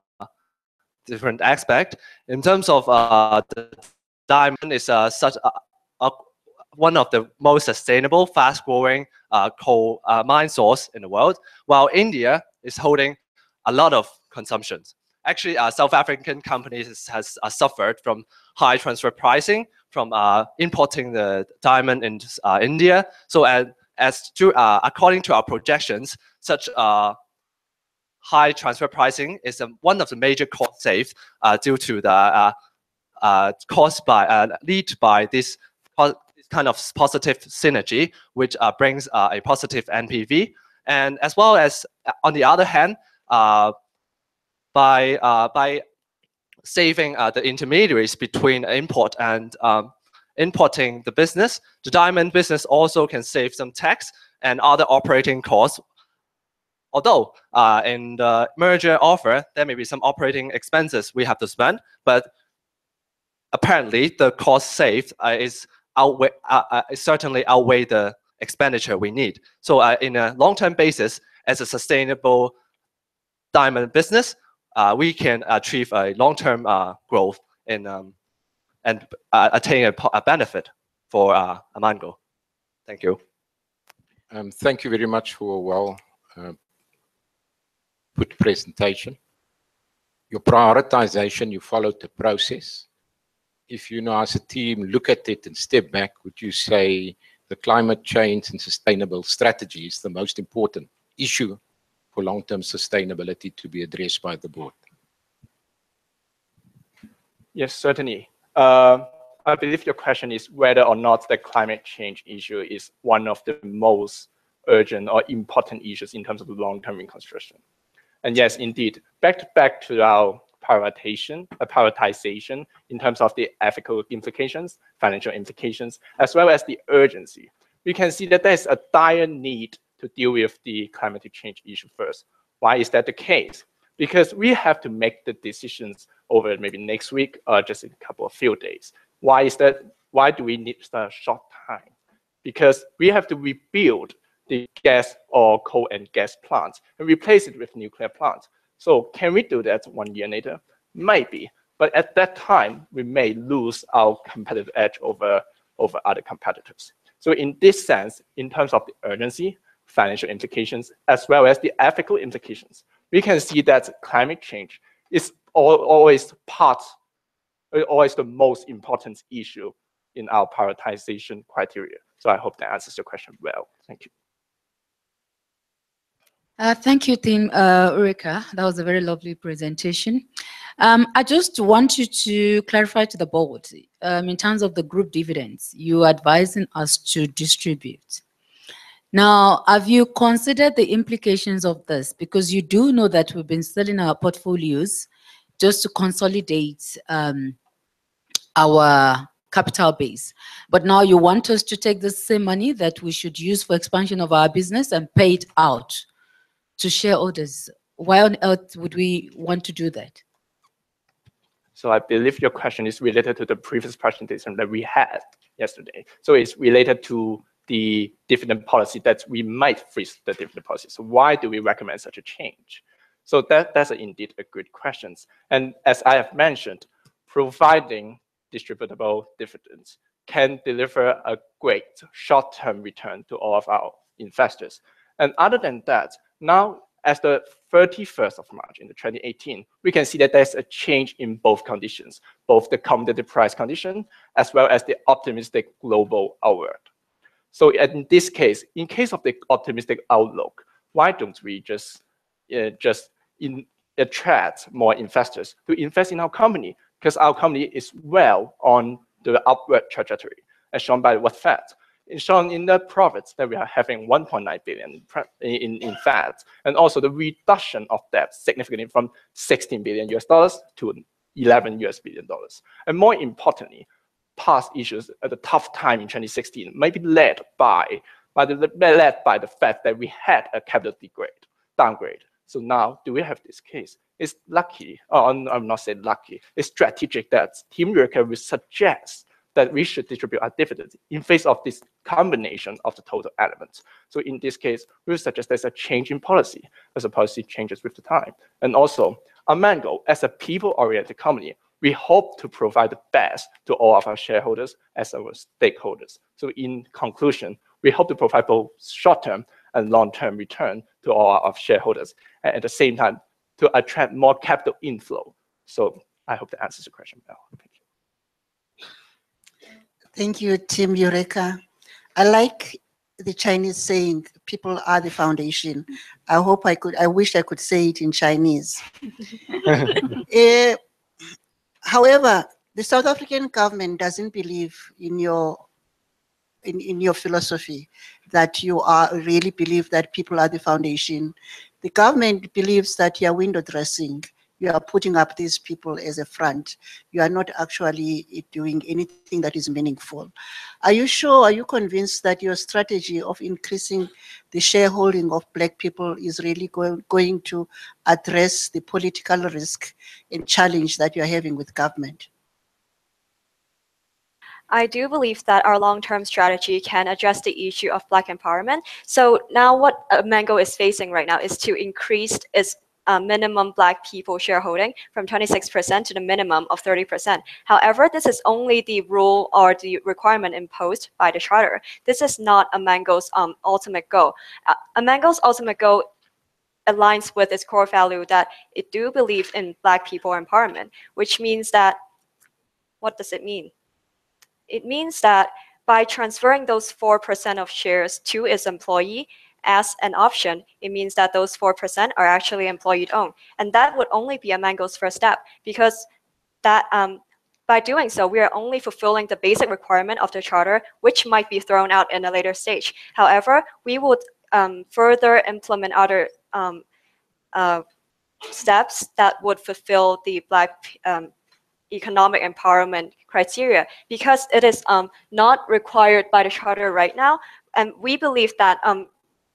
different aspect. In terms of the diamond is such one of the most sustainable, fast-growing coal mine source in the world, while India is holding a lot of consumptions. Actually, South African companies has suffered from high transfer pricing from importing the diamond in India. So according to our projections, such high transfer pricing is one of the major cost saves due to the caused by lead by this kind of positive synergy, which brings a positive NPV, and as well as on the other hand, by saving the intermediaries between import and importing the business, the diamond business also can save some tax and other operating costs. Although in the merger offer, there may be some operating expenses we have to spend, but apparently the cost saved certainly outweigh the expenditure we need. So in a long-term basis, as a sustainable diamond business, we can achieve a long-term growth in, and attain a benefit for Amango. Thank you. Thank you very much for a well put presentation. your prioritization, you followed the process. If you now as a team look at it and step back, would you say the climate change and sustainable strategy is the most important issue for long-term sustainability to be addressed by the board? Yes, certainly. I believe your question is whether or not the climate change issue is one of the most urgent or important issues in terms of long-term reconstruction. And yes, indeed, back to our prioritization in terms of the ethical implications, financial implications, as well as the urgency. We can see that there's a dire need to deal with the climate change issue first. Why is that the case? Because we have to make the decisions over maybe next week or just in a couple of few days. Why is that? Why do we need such a short time? Because we have to rebuild the gas or coal and gas plants and replace it with nuclear plants. So can we do that 1 year later? Maybe, but at that time, we may lose our competitive edge over other competitors. So in this sense, in terms of the urgency, financial implications, as well as the ethical implications, we can see that climate change is always the most important issue in our prioritization criteria. So I hope that answers your question well. Thank you. Thank you, Team Eureka. That was a very lovely presentation. I just want you to clarify to the board, in terms of the group dividends, you are advising us to distribute. Now, have you considered the implications of this? Because you do know that we've been selling our portfolios just to consolidate our capital base. But now you want us to take the same money that we should use for expansion of our business and pay it out to shareholders. Why on earth would we want to do that? So I believe your question is related to the previous presentation that we had yesterday. So it's related to the dividend policy that we might freeze the dividend policy. So why do we recommend such a change? So that's indeed a good question. And as I have mentioned, providing distributable dividends can deliver a great short-term return to all of our investors. And other than that, now as the 31st of March in 2018, we can see that there's a change in both conditions, both the commodity price condition as well as the optimistic global outlook. So in this case, in case of the optimistic outlook, why don't we just attract more investors to invest in our company? Because our company is well on the upward trajectory, as shown by what fact. It's shown in the profits that we are having 1.9 billion in fact, and also the reduction of debt significantly from $16 billion to $11 billion. And more importantly, past issues at a tough time in 2016 may be led by the fact that we had a capital downgrade. So now, do we have this case? It's lucky, I'm not saying lucky, it's strategic that Team Eureka will suggest that we should distribute our dividends in face of this combination of the total elements. So in this case, we will suggest there's a change in policy as the policy changes with the time. And also, Amango, as a people-oriented company, we hope to provide the best to all of our shareholders as our stakeholders. So in conclusion, we hope to provide both short-term and long-term return to all our shareholders, and at the same time, to attract more capital inflow. So I hope that answers the question well. Thank you. Thank you, Team Eureka. I like the Chinese saying, people are the foundation. I wish I could say it in Chinese. However, the South African government doesn't believe in your philosophy that you really believe that people are the foundation. The government believes that you are window dressing. You are putting up these people as a front. You are not actually doing anything that is meaningful. Are you sure, are you convinced that your strategy of increasing the shareholding of Black people is really going to address the political risk and challenge that you're having with government? I do believe that our long-term strategy can address the issue of Black empowerment. So now what Mango is facing right now is to increase its minimum Black people shareholding from 26% to the minimum of 30%. However, this is only the rule or the requirement imposed by the charter. This is not Amango's ultimate goal. Amango's ultimate goal aligns with its core value that it do believe in Black people empowerment, which means that, what does it mean? It means that by transferring those 4% of shares to its employee as an option, it means that those 4% are actually employee-owned. And that would only be Amango's first step, because that by doing so, we are only fulfilling the basic requirement of the charter, which might be thrown out in a later stage. However, we would further implement other steps that would fulfill the Black economic empowerment criteria, because it is not required by the charter right now. And we believe that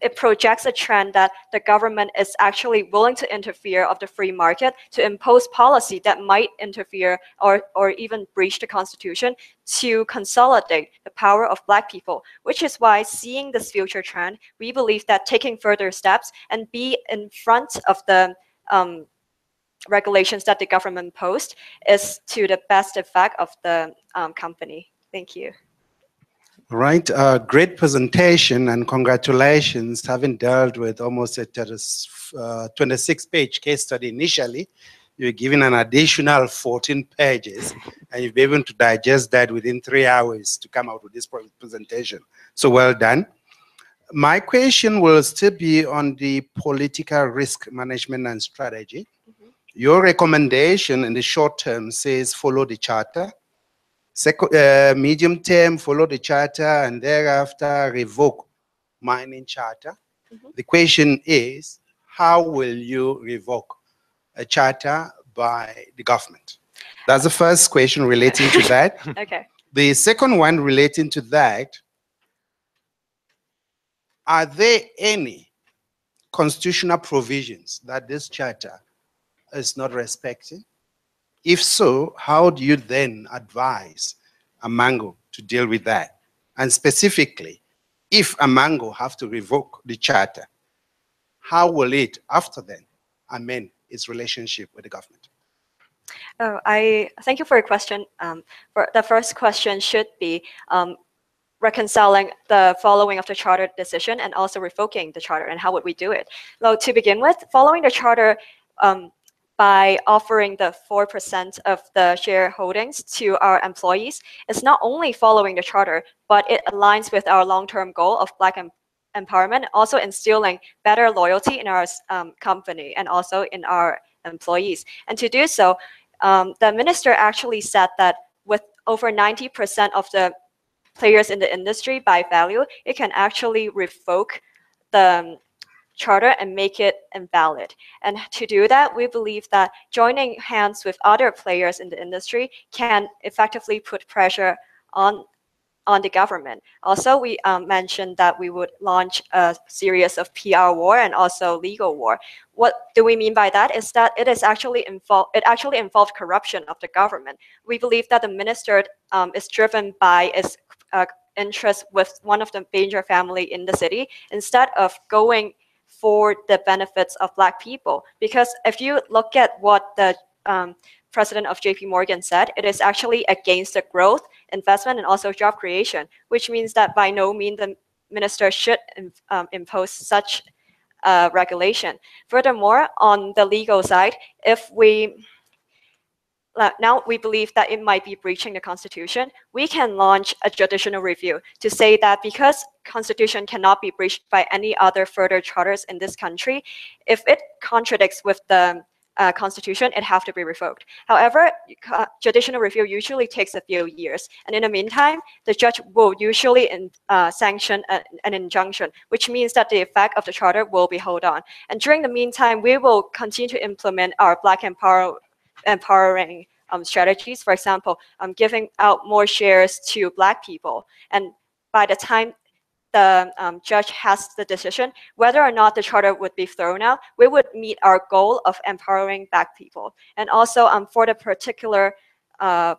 it projects a trend that the government is actually willing to interfere of the free market to impose policy that might interfere or even breach the constitution to consolidate the power of Black people, which is why, seeing this future trend, we believe that taking further steps and be in front of the regulations that the government posed is to the best effect of the company. Thank you. Right, great presentation and congratulations. Having dealt with almost a 26-page case study initially, you're given an additional 14 pages and you've been able to digest that within 3 hours to come out with this presentation. So well done. My question will still be on the political risk management and strategy. Your recommendation in the short term says follow the charter. Medium term, follow the charter, and thereafter revoke mining charter. The question is, how will you revoke a charter by the government? That's the first question relating to that. Okay. The second one relating to that, are there any constitutional provisions that this charter is not respecting? If so, how do you then advise Amango to deal with that? And specifically, if Amango have to revoke the charter, how will it, after then, amend its relationship with the government? Oh, I thank you for your question. For the first question should be reconciling the following of the charter decision and also revoking the charter, and how would we do it? Well, to begin with, following the charter, by offering the 4% of the shareholdings to our employees, is not only following the charter, but it aligns with our long-term goal of Black empowerment, also instilling better loyalty in our company and also in our employees. And to do so, the minister actually said that with over 90% of the players in the industry by value, it can actually revoke the charter and make it invalid. And to do that, we believe that joining hands with other players in the industry can effectively put pressure on the government. Also, we mentioned that we would launch a series of PR war and also legal war. What do we mean by that? Is that it actually involved corruption of the government. We believe that the minister is driven by its interest with one of the major family in the city, instead of going for the benefits of Black people. Because if you look at what the president of JP Morgan said, it is actually against the growth, investment, and also job creation, which means that by no means the minister should impose such regulation. Furthermore, on the legal side, if we now we believe that it might be breaching the constitution, we can launch a judicial review to say that because constitution cannot be breached by any other further charters in this country, if it contradicts with the constitution, it have to be revoked. However, judicial review usually takes a few years, and in the meantime, the judge will usually sanction an injunction, which means that the effect of the charter will be held on. And during the meantime, we will continue to implement our Black empowering strategies. For example, giving out more shares to Black people. And by the time the judge has the decision, whether or not the charter would be thrown out, we would meet our goal of empowering Black people. And also for the particular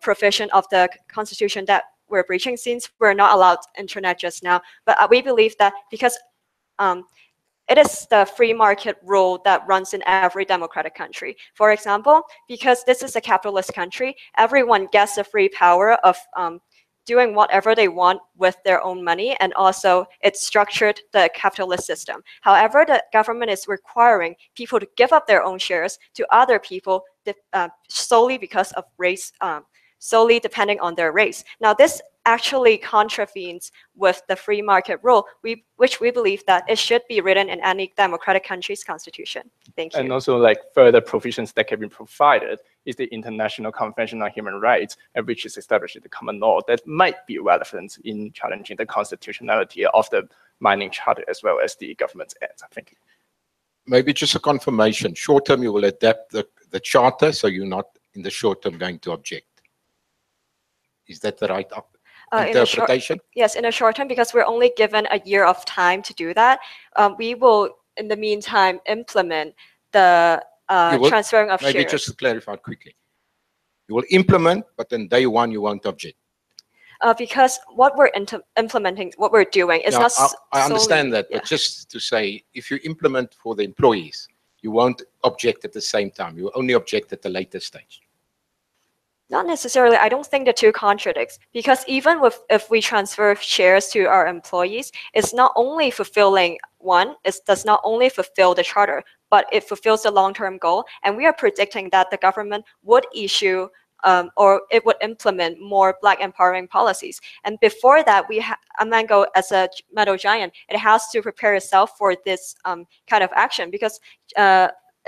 provision of the constitution that we're breaching, since we're not allowed internet just now, but we believe that because it is the free market rule that runs in every democratic country. For example, because this is a capitalist country, everyone gets the free power of doing whatever they want with their own money, and also it's structured the capitalist system. However, the government is requiring people to give up their own shares to other people solely because of race, solely depending on their race. Now, this actually contravenes with the free market rule, which we believe that it should be written in any democratic country's constitution. Thank you. And also, like, further provisions that can be provided is the International Convention on Human Rights, which is established in the common law that might be relevant in challenging the constitutionality of the mining charter as well as the government's aids. Thank you. Maybe just a confirmation. Short term, you will adapt the charter, so you're not in the short term going to object. Is that the right interpretation? Yes, in a short term, because we're only given a year of time to do that. We will, in the meantime, implement the transferring of shares. Maybe just to clarify quickly. You will implement, but then day one you won't object. Because what we're implementing, what we're doing is now, not I understand solely, that, but just to say, if you implement for the employees, you won't object at the same time. You will only object at the later stage. Not necessarily. I don't think the two contradicts, because even if we transfer shares to our employees, it's not only fulfilling it does not only fulfill the charter, but it fulfills the long-term goal. And we are predicting that the government would issue or it would implement more Black empowering policies. And before that, Amango, as a metal giant, it has to prepare itself for this kind of action, because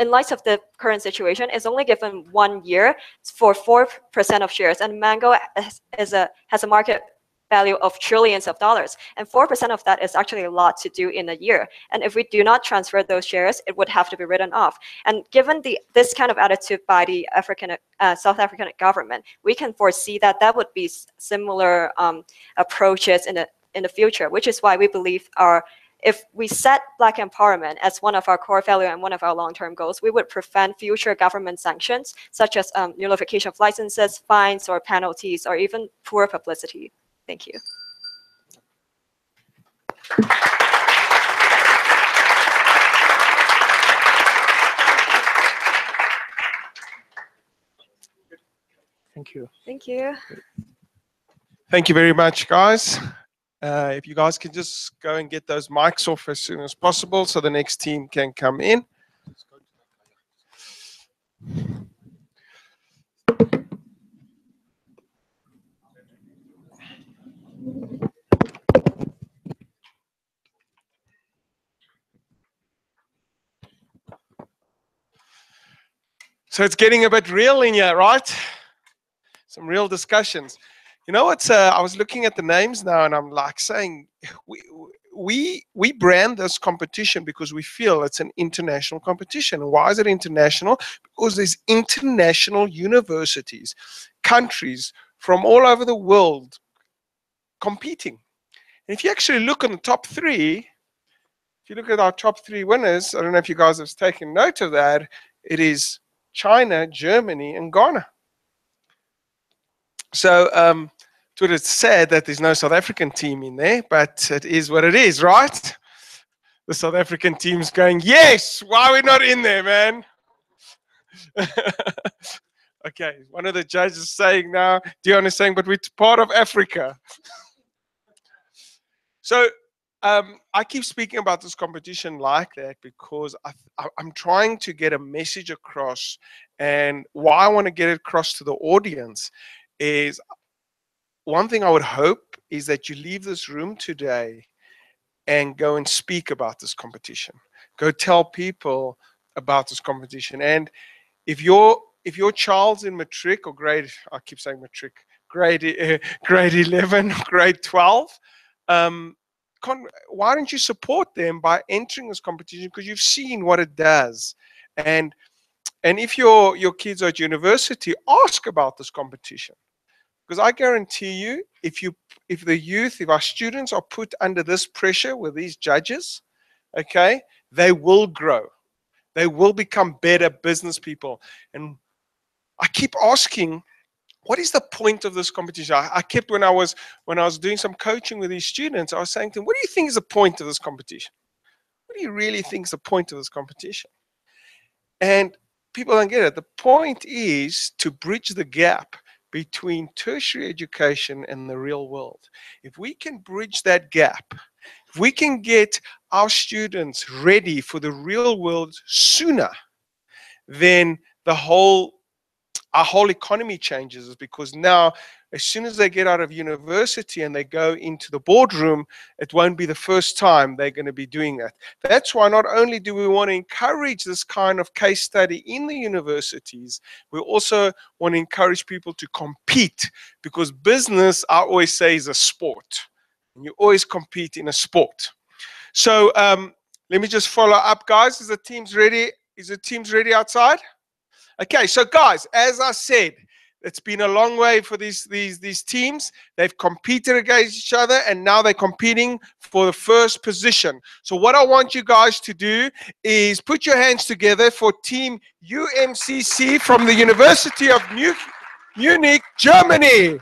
in light of the current situation, it's only given 1 year for 4% of shares, and Mango has a market value of trillions of dollars, and 4% of that is actually a lot to do in a year. And if we do not transfer those shares, it would have to be written off. And given this kind of attitude by the South African government, we can foresee that that would be similar approaches in the future, which is why we believe if we set Black empowerment as one of our core values and one of our long-term goals, we would prevent future government sanctions, such as nullification of licenses, fines, or penalties, or even poor publicity. Thank you. Thank you. Thank you. Thank you very much, guys. If you guys can just go and get those mics off as soon as possible so the next team can come in. So it's getting a bit real in here, right? Some real discussions. You know what? I was looking at the names now, and I'm like saying, we brand this competition because we feel it's an international competition. And why is it international? Because there's international universities, countries from all over the world competing. And if you actually look on the top three, if you look at our top three winners, I don't know if you guys have taken note of that, it is China, Germany, and Ghana. So it's sad that there's no South African team in there, but it is what it is, right? The South African team's going, yes, why are we not in there, man? Okay, one of the judges saying now, Dion is saying, but we're part of Africa. So I keep speaking about this competition like that because I'm trying to get a message across, and why I want to get it across to the audience is one thing I would hope is that you leave this room today and go and speak about this competition. Go tell people about this competition. And if your child's in matric or grade, I keep saying matric, grade 11, grade 12, why don't you support them by entering this competition? Because you've seen what it does. And if your kids are at university, ask about this competition. Because I guarantee you, if our students are put under this pressure with these judges, okay, they will grow. They will become better business people. And I keep asking, what is the point of this competition? I kept, when I was doing some coaching with these students, I was saying to them, what do you think is the point of this competition? What do you really think is the point of this competition? And people don't get it. The point is to bridge the gap between tertiary education and the real world. If we can bridge that gap, if we can get our students ready for the real world sooner, then our whole economy changes, because now as soon as they get out of university and they go into the boardroom, it won't be the first time they're going to be doing that. That's why not only do we want to encourage this kind of case study in the universities, we also want to encourage people to compete, because business, I always say, is a sport. And you always compete in a sport. So let me just follow up, guys. Is the teams ready? Is the teams ready outside? Okay, so guys, as I said, it's been a long way for these teams. They've competed against each other, and now they're competing for the first position. So what I want you guys to do is put your hands together for Team UMCC from the University of Munich, Germany.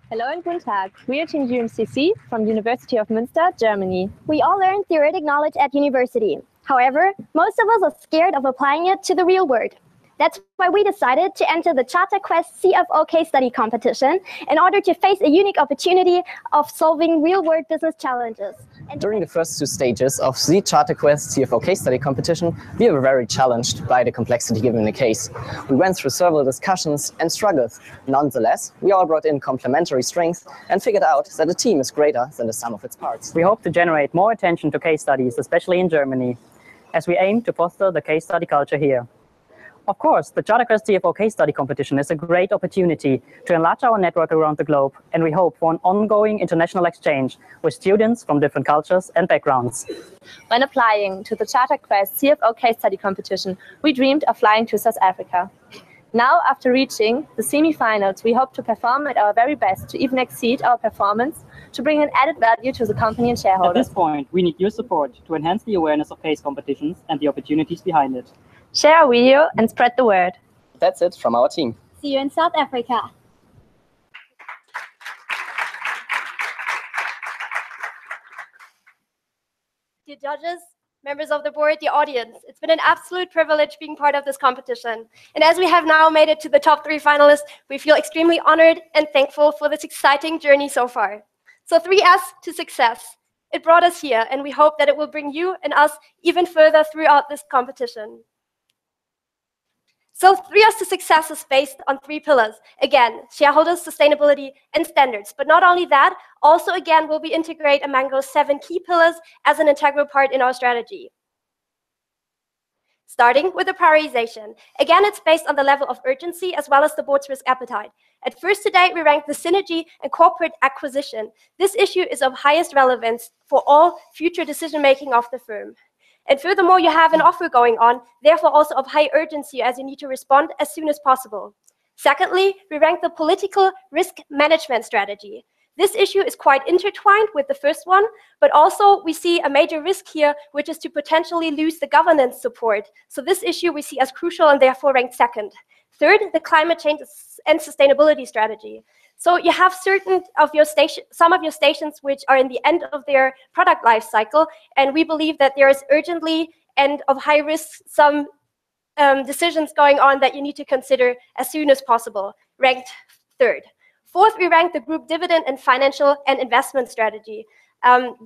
Hello and guten Tag. We are Team UMCC from University of Münster, Germany. We all learn theoretic knowledge at university. However, most of us are scared of applying it to the real world. That's why we decided to enter the Charter Quest CFO case study competition in order to face a unique opportunity of solving real-world business challenges. During the first two stages of the Charter Quest CFO case study competition, we were very challenged by the complexity given in the case. We went through several discussions and struggles. Nonetheless, we all brought in complementary strengths and figured out that a team is greater than the sum of its parts. We hope to generate more attention to case studies, especially in Germany, as we aim to foster the case study culture here. Of course, the Charter Quest CFO case study competition is a great opportunity to enlarge our network around the globe, and we hope for an ongoing international exchange with students from different cultures and backgrounds. When applying to the Charter Quest CFO case study competition, we dreamed of flying to South Africa. Now, after reaching the semi-finals, we hope to perform at our very best to even exceed our performance to bring an added value to the company and shareholders. At this point, we need your support to enhance the awareness of case competitions and the opportunities behind it. Share our video and spread the word. That's it from our team. See you in South Africa. Dear judges, members of the board, the audience, it's been an absolute privilege being part of this competition. And as we have now made it to the top 3 finalists, we feel extremely honored and thankful for this exciting journey so far. So 3S to success. It brought us here, and we hope that it will bring you and us even further throughout this competition. So 3S to success is based on 3 pillars. Again, shareholders, sustainability, and standards. But not only that, also again, will we integrate Amango's 7 key pillars as an integral part in our strategy. Starting with the prioritization. Again, it's based on the level of urgency as well as the board's risk appetite. At first today, we rank the synergy and corporate acquisition. This issue is of highest relevance for all future decision-making of the firm. And furthermore, you have an offer going on, therefore also of high urgency, as you need to respond as soon as possible. Secondly, we rank the political risk management strategy. This issue is quite intertwined with the first one, but also we see a major risk here, which is to potentially lose the governance support. So this issue we see as crucial and therefore ranked second. Third, the climate change and sustainability strategy. So you have some of your stations which are in the end of their product life cycle, and we believe that there is urgently and of high risk some decisions going on that you need to consider as soon as possible, ranked third. Fourth, we rank the group dividend and financial and investment strategy.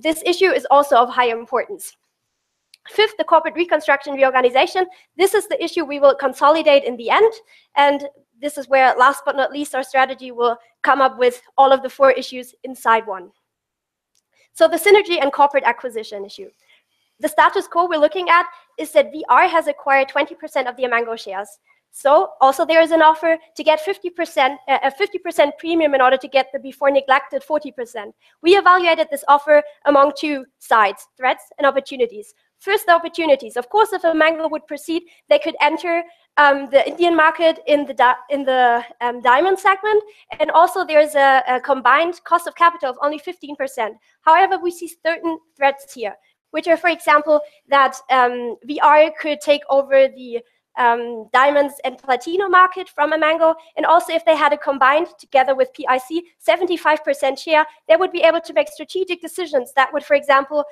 This issue is also of high importance. Fifth, the corporate reconstruction reorganization. This is the issue we will consolidate in the end, and this is where, last but not least, our strategy will come up with all of the 4 issues inside one. So the synergy and corporate acquisition issue. The status quo we're looking at is that VR has acquired 20% of the Amango shares. So also there is an offer to get a 50% premium in order to get the before neglected 40%. We evaluated this offer among 2 sides, threats and opportunities. First, the opportunities. Of course, if Amango would proceed, they could enter the Indian market in the diamond segment, and also there's a combined cost of capital of only 15%. However, we see certain threats here, which are, for example, that VR could take over the diamonds and platinum market from Amango, and also if they had a combined together with PIC 75% share, they would be able to make strategic decisions that would, for example,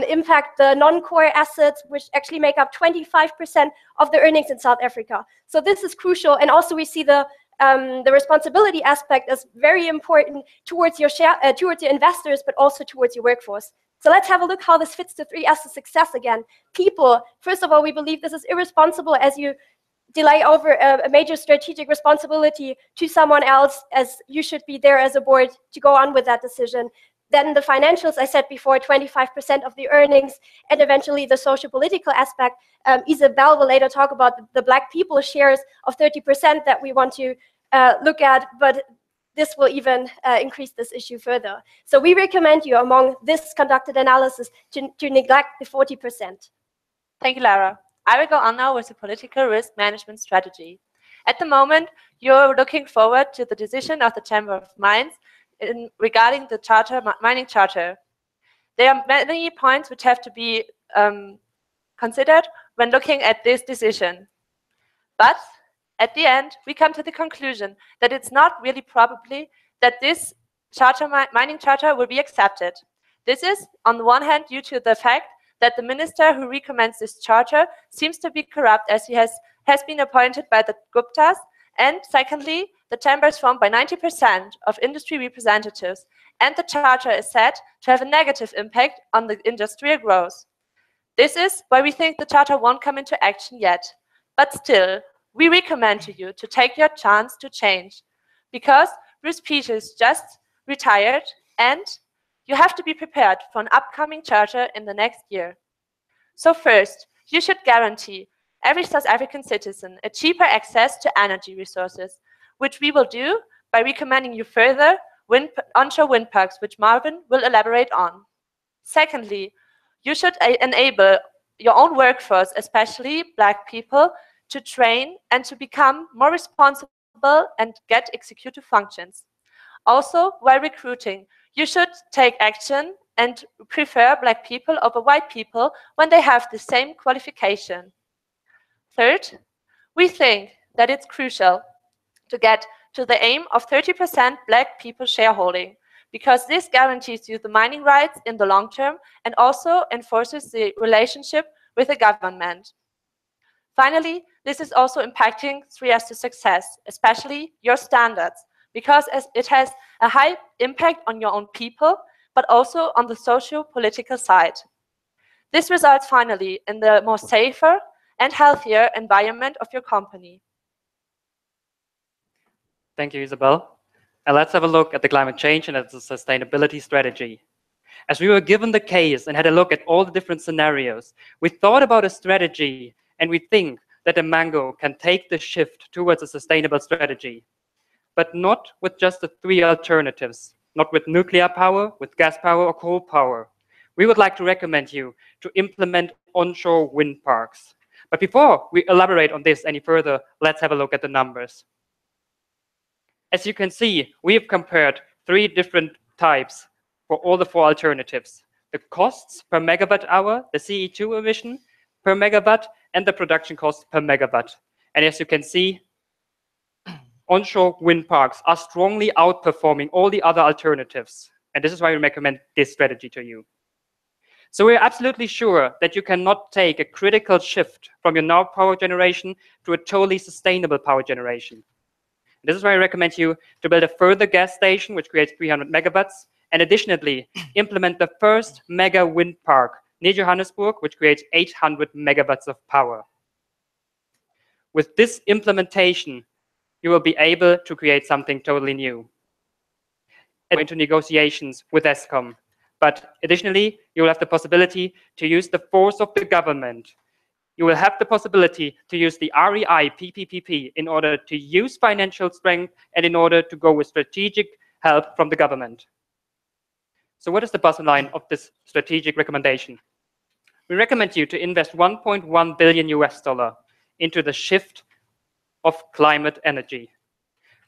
impact the non-core assets, which actually make up 25% of the earnings in South Africa. So this is crucial, and also we see the the responsibility aspect as very important towards your towards your investors, but also towards your workforce. So let's have a look how this fits to 3S of success again. People, first of all, we believe this is irresponsible as you delay over a major strategic responsibility to someone else, as you should be there as a board to go on with that decision. Then the financials, I said before, 25% of the earnings, and eventually the social political aspect. Isabel will later talk about the Black people shares of 30% that we want to look at, but this will even increase this issue further. So we recommend you, among this conducted analysis, to neglect the 40%. Thank you, Lara. I will go on now with the political risk management strategy. At the moment, you're looking forward to the decision of the Chamber of Mines regarding the mining charter. There are many points which have to be considered when looking at this decision. But at the end, we come to the conclusion that it's not really probably that this mining charter will be accepted. This is, on the one hand, due to the fact that the minister who recommends this charter seems to be corrupt, as he has been appointed by the Guptas. And secondly, the chamber is formed by 90% of industry representatives, and the charter is said to have a negative impact on the industrial growth. This is why we think the charter won't come into action yet. But still, we recommend to you to take your chance to change, because Bruce Peters just retired, and you have to be prepared for an upcoming charter in the next year. So first, you should guarantee every South African citizen a cheaper access to energy resources, which we will do by recommending you further onshore wind parks, which Marvin will elaborate on. Secondly, you should enable your own workforce, especially Black people, to train and to become more responsible and get executive functions. Also, while recruiting, you should take action and prefer Black people over white people when they have the same qualification. Third, we think that it's crucial to get to the aim of 30% Black people shareholding, because this guarantees you the mining rights in the long term and also enforces the relationship with the government. Finally, this is also impacting 3S to success, especially your standards, because it has a high impact on your own people, but also on the socio-political side. This results finally in the more safer and healthier environment of your company. Thank you, Isabel. And let's have a look at the climate change and at the sustainability strategy. As we were given the case and had a look at all the different scenarios, we thought about a strategy, and we think that the Mango can take the shift towards a sustainable strategy, but not with just the 3 alternatives, not with nuclear power, with gas power, or coal power. We would like to recommend you to implement onshore wind parks. But before we elaborate on this any further, let's have a look at the numbers. As you can see, we have compared 3 different types for all the 4 alternatives: the costs per megawatt hour, the CE2 emission per megawatt, and the production cost per megawatt. And as you can see, onshore wind parks are strongly outperforming all the other alternatives. And this is why we recommend this strategy to you. So we're absolutely sure that you cannot take a critical shift from your now power generation to a totally sustainable power generation. This is why I recommend you to build a further gas station, which creates 300 megawatts, and additionally, implement the first mega wind park near Johannesburg, which creates 800 megawatts of power. With this implementation, you will be able to create something totally new. Into negotiations with ESCOM. But additionally, you will have the possibility to use the force of the government. You will have the possibility to use the REI PPPP in order to use financial strength and in order to go with strategic help from the government. So what is the bottom line of this strategic recommendation? We recommend you to invest 1.1 billion US dollar into the shift of climate energy.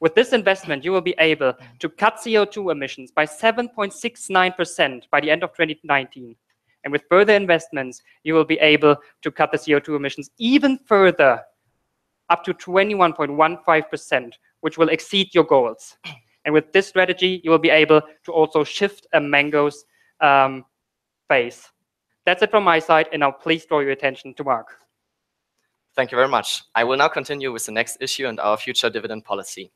With this investment, you will be able to cut CO2 emissions by 7.69% by the end of 2019. And with further investments, you will be able to cut the CO2 emissions even further, up to 21.15%, which will exceed your goals. And with this strategy, you will be able to also shift a Mango's phase. That's it from my side, and now please draw your attention to Mark. Thank you very much. I will now continue with the next issue and our future dividend policy.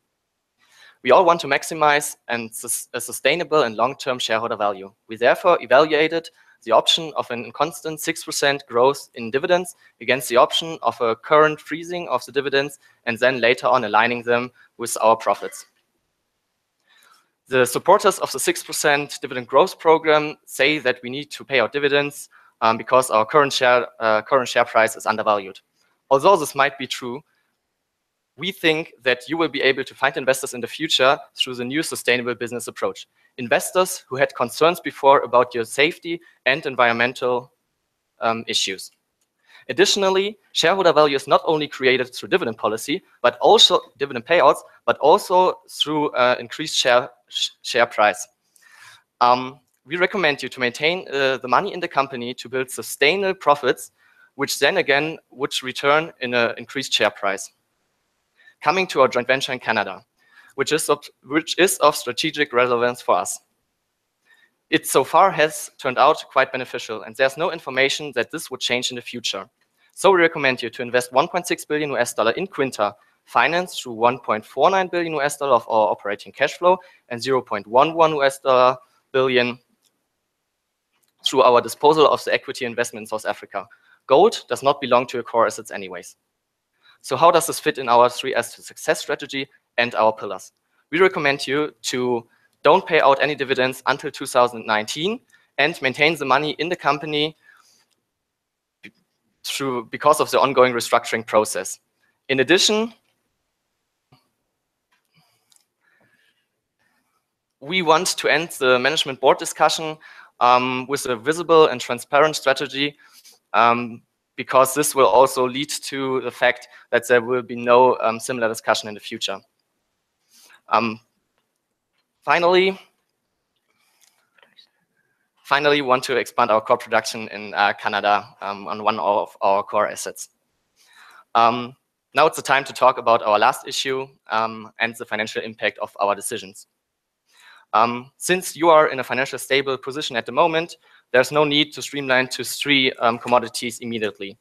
We all want to maximize a sustainable and long-term shareholder value. We therefore evaluated the option of a constant 6% growth in dividends against the option of a current freezing of the dividends and then later on aligning them with our profits. The supporters of the 6% dividend growth program say that we need to pay out dividends because our current share price is undervalued. Although this might be true, we think that you will be able to find investors in the future through the new sustainable business approach. Investors who had concerns before about your safety and environmental issues. Additionally, shareholder value is not only created through dividend policy, but also dividend payouts, but also through increased share price. We recommend you to maintain the money in the company to build sustainable profits, which then again would return in an increased share price. Coming to our joint venture in Canada, which is of strategic relevance for us. It so far has turned out quite beneficial, and there's no information that this would change in the future. So we recommend you to invest $1.6 billion in Quinta, financed through $1.49 billion of our operating cash flow and $0.11 billion through our disposal of the equity investment in South Africa. Gold does not belong to your core assets anyways. So how does this fit in our 3S to success strategy and our pillars? We recommend you to don't pay out any dividends until 2019 and maintain the money in the company because of the ongoing restructuring process. In addition, we want to end the management board discussion with a visible and transparent strategy because this will also lead to the fact that there will be no similar discussion in the future. Finally, we want to expand our core production in Canada on one of our core assets. Now it's the time to talk about our last issue and the financial impact of our decisions. Since you are in a financially stable position at the moment, there's no need to streamline to 3 commodities immediately.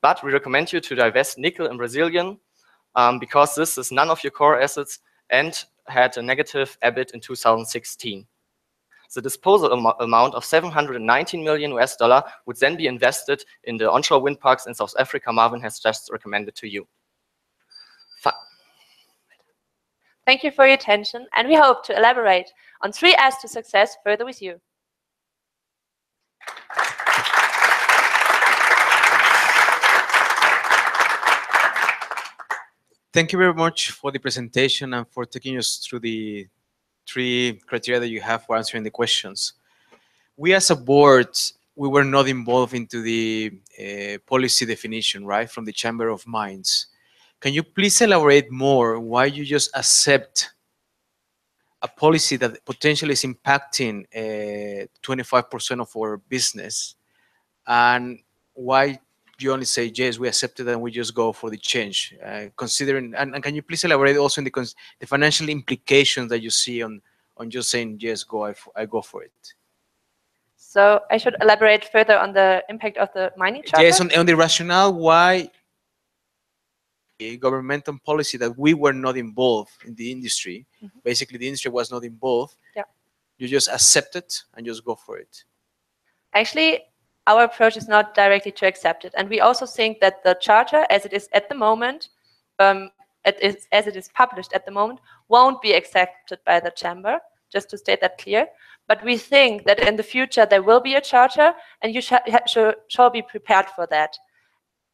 But we recommend you to divest nickel and Brazilian because this is none of your core assets and had a negative EBIT in 2016. The disposal amount of $719 million would then be invested in the onshore wind parks in South Africa Marvin has just recommended to you. Thank you for your attention, and we hope to elaborate on 3S to success further with you. Thank you very much for the presentation and for taking us through the 3 criteria that you have for answering the questions. We as a board, we were not involved into the policy definition, right, from the Chamber of Mines. Can you please elaborate more why you just accept a policy that potentially is impacting 25% of our business, and why you only say, yes, we accept it and we just go for the change, considering, and can you please elaborate also in the financial implications that you see on just saying, yes, I go for it? So I should elaborate further on the impact of the mining charter? Yes, on the rationale why a governmental policy that we were not involved in the industry, basically the industry was not involved, you just accept it and just go for it. Actually, our approach is not directly to accept it. And we also think that the charter, as it is at the moment, as it is published at the moment, won't be accepted by the chamber, just to state that clear. But we think that in the future there will be a charter, and you shall be prepared for that.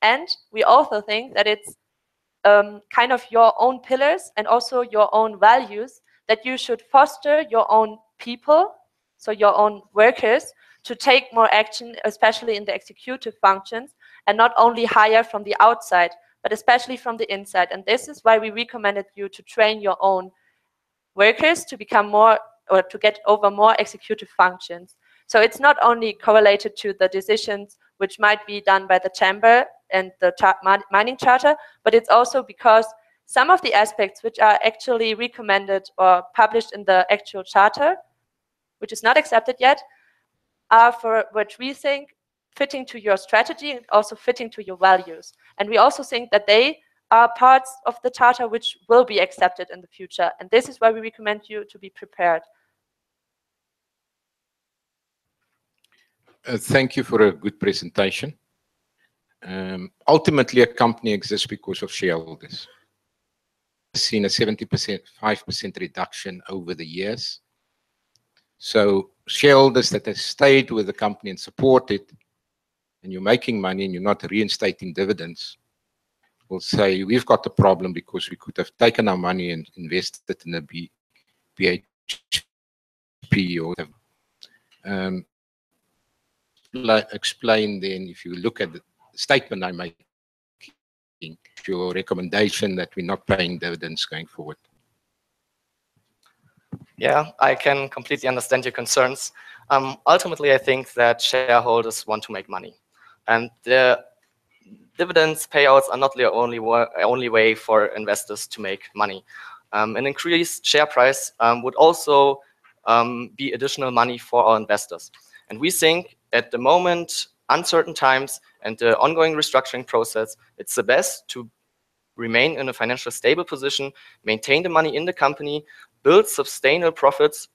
And we also think that it's kind of your own pillars and also your own values, that you should foster your own people, so your own workers, to take more action, especially in the executive functions, and not only hire from the outside, but especially from the inside. And this is why we recommended you to train your own workers to become more, or to get over more executive functions. So it's not only correlated to the decisions which might be done by the chamber and the mining charter, but it's also because some of the aspects which are actually recommended or published in the actual charter, which is not accepted yet, are for what we think fitting to your strategy and also fitting to your values. And we also think that they are parts of the charter which will be accepted in the future. And this is why we recommend you to be prepared. Thank you for a good presentation. Ultimately, a company exists because of shareholders. We've seen a 5% reduction over the years. So shareholders that have stayed with the company and supported, and you're making money and you're not reinstating dividends, will say, we've got a problem because we could have taken our money and invested in a BHP or whatever. Explain then, if you look at the statement I'm making, your recommendation that we're not paying dividends going forward. Yeah, I can completely understand your concerns. Ultimately, I think that shareholders want to make money. And the dividends payouts are not the only way for investors to make money. An increased share price would also be additional money for our investors. And we think at the moment, uncertain times and the ongoing restructuring process, it's the best to remain in a financially stable position, maintain the money in the company, build substantial profits,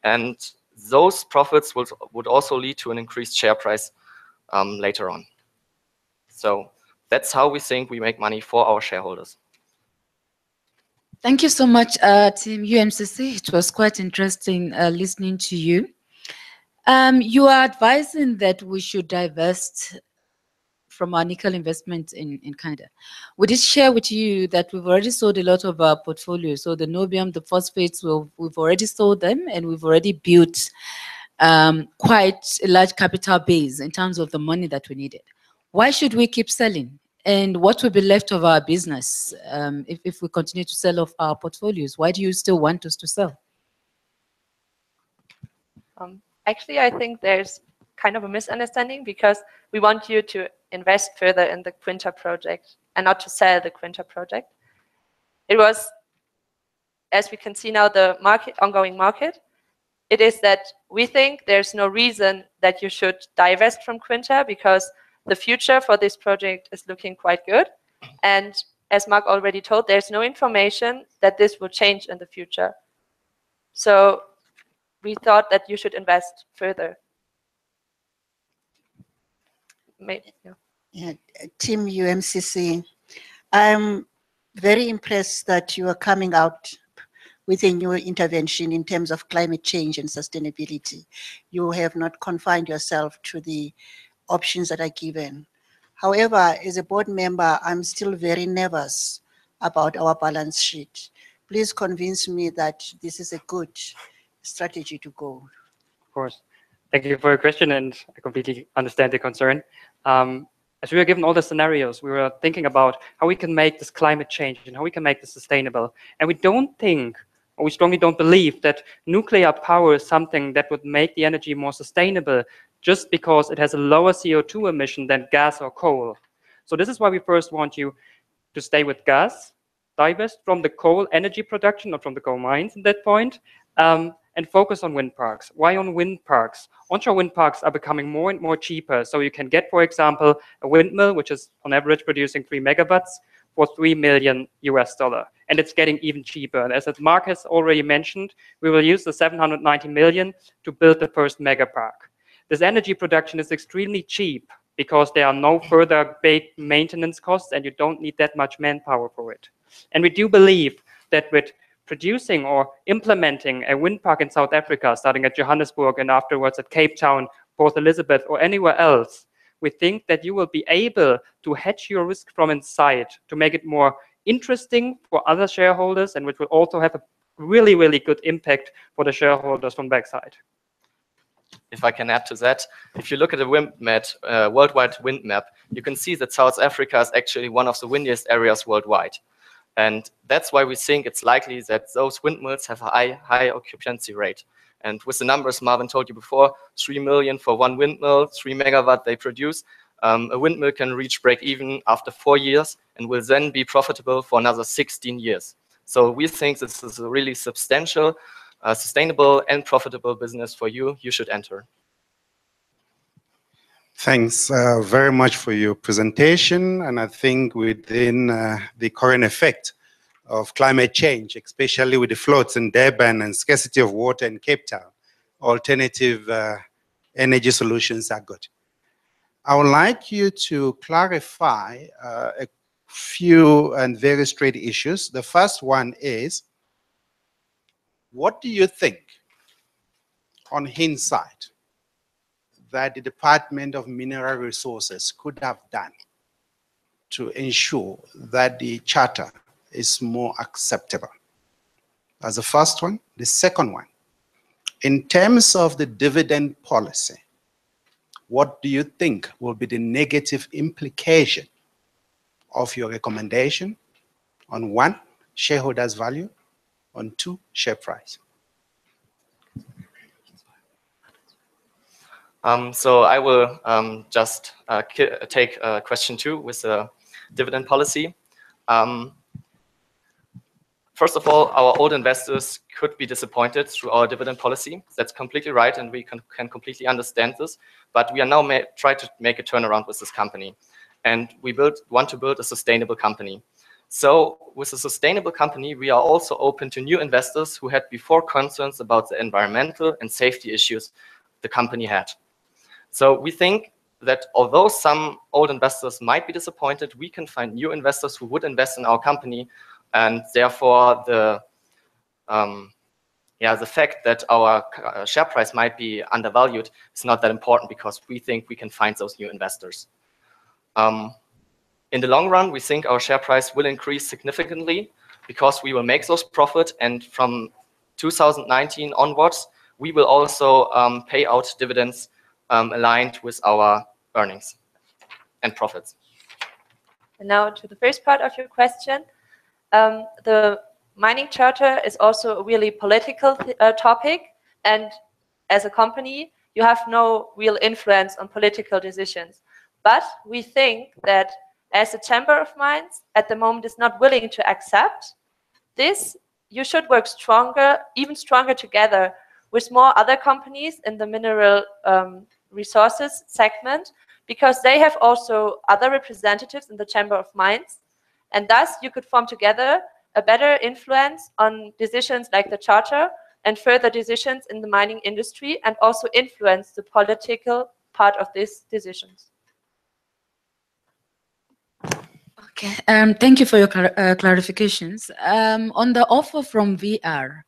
and those profits would also lead to an increased share price later on. So that's how we think we make money for our shareholders. Thank you so much, Team UMCC. It was quite interesting listening to you. You are advising that we should divest from our nickel investment in Canada. We did share with you that we've already sold a lot of our portfolio. So the niobium, the phosphates, we've already sold them, and we've already built quite a large capital base in terms of the money that we needed. Why should we keep selling? And what will be left of our business if we continue to sell off our portfolios? Why do you still want us to sell? Actually, I think there's kind of a misunderstanding, because we want you to invest further in the Quinta project and not to sell the Quinta project. It was, as we can see now, the ongoing market. It is that we think there's no reason that you should divest from Quinta, because the future for this project is looking quite good. And as Mark already told, there's no information that this will change in the future. So we thought that you should invest further. Yeah, Team UMCC, I'm very impressed that you are coming out with a new intervention in terms of climate change and sustainability. You have not confined yourself to the options that are given. However, as a board member, I'm still very nervous about our balance sheet. Please convince me that this is a good strategy to go. Of course. Thank you for your question, and I completely understand the concern. As we were given all the scenarios, we were thinking about how we can make this climate change and how we can make this sustainable. And we don't think, or we strongly don't believe, that nuclear power is something that would make the energy more sustainable just because it has a lower CO2 emission than gas or coal. So this is why we first want you to stay with gas, divest from the coal energy production, not from the coal mines at that point, and focus on wind parks. Why on wind parks? Onshore wind parks are becoming more and more cheaper. So you can get, for example, a windmill, which is on average producing 3 megawatts for $3 million US. And it's getting even cheaper. And as Mark has already mentioned, we will use the 790 million to build the first mega park. This energy production is extremely cheap because there are no further big maintenance costs and you don't need that much manpower for it. And we do believe that with producing or implementing a wind park in South Africa, starting at Johannesburg and afterwards at Cape Town, Port Elizabeth, or anywhere else, we think that you will be able to hedge your risk from inside to make it more interesting for other shareholders, and which will also have a really, really good impact for the shareholders from backside. If I can add to that, if you look at the wind map, worldwide wind map, you can see that South Africa is actually one of the windiest areas worldwide. And that's why we think it's likely that those windmills have a high occupancy rate. And with the numbers Marvin told you before, 3 million for one windmill, 3 megawatt they produce, a windmill can reach break even after 4 years and will then be profitable for another 16 years. So we think this is a really substantial, sustainable and profitable business for you. You should enter. Thanks very much for your presentation. And I think within the current effect of climate change, especially with the floods in Durban and scarcity of water in Cape Town, alternative energy solutions are good. I would like you to clarify a few and very straight issues. The first one is, what do you think, on hindsight, that the Department of Mineral Resources could have done to ensure that the charter is more acceptable? That's the first one. The second one, in terms of the dividend policy, what do you think will be the negative implication of your recommendation on 1, shareholders' value, on 2, share price? So I will just take question 2 with the dividend policy. First of all, our old investors could be disappointed through our dividend policy. That's completely right, and we can completely understand this. But we are now trying to make a turnaround with this company. And we want to build a sustainable company. So with a sustainable company, we are also open to new investors who had before concerns about the environmental and safety issues the company had. So we think that although some old investors might be disappointed, we can find new investors who would invest in our company, and therefore the fact that our share price might be undervalued is not that important, because we think we can find those new investors. In the long run, we think our share price will increase significantly because we will make those profits, and from 2019 onwards, we will also pay out dividends aligned with our earnings and profits. And now to the first part of your question. The mining charter is also a really political topic, and as a company, you have no real influence on political decisions. But we think that as a Chamber of Mines at the moment is not willing to accept this, you should work stronger, even stronger together with more other companies in the mineral resources segment, because they have also other representatives in the Chamber of Mines. And thus you could form together a better influence on decisions like the charter and further decisions in the mining industry, and also influence the political part of these decisions. Okay, thank you for your clarifications. On the offer from VR,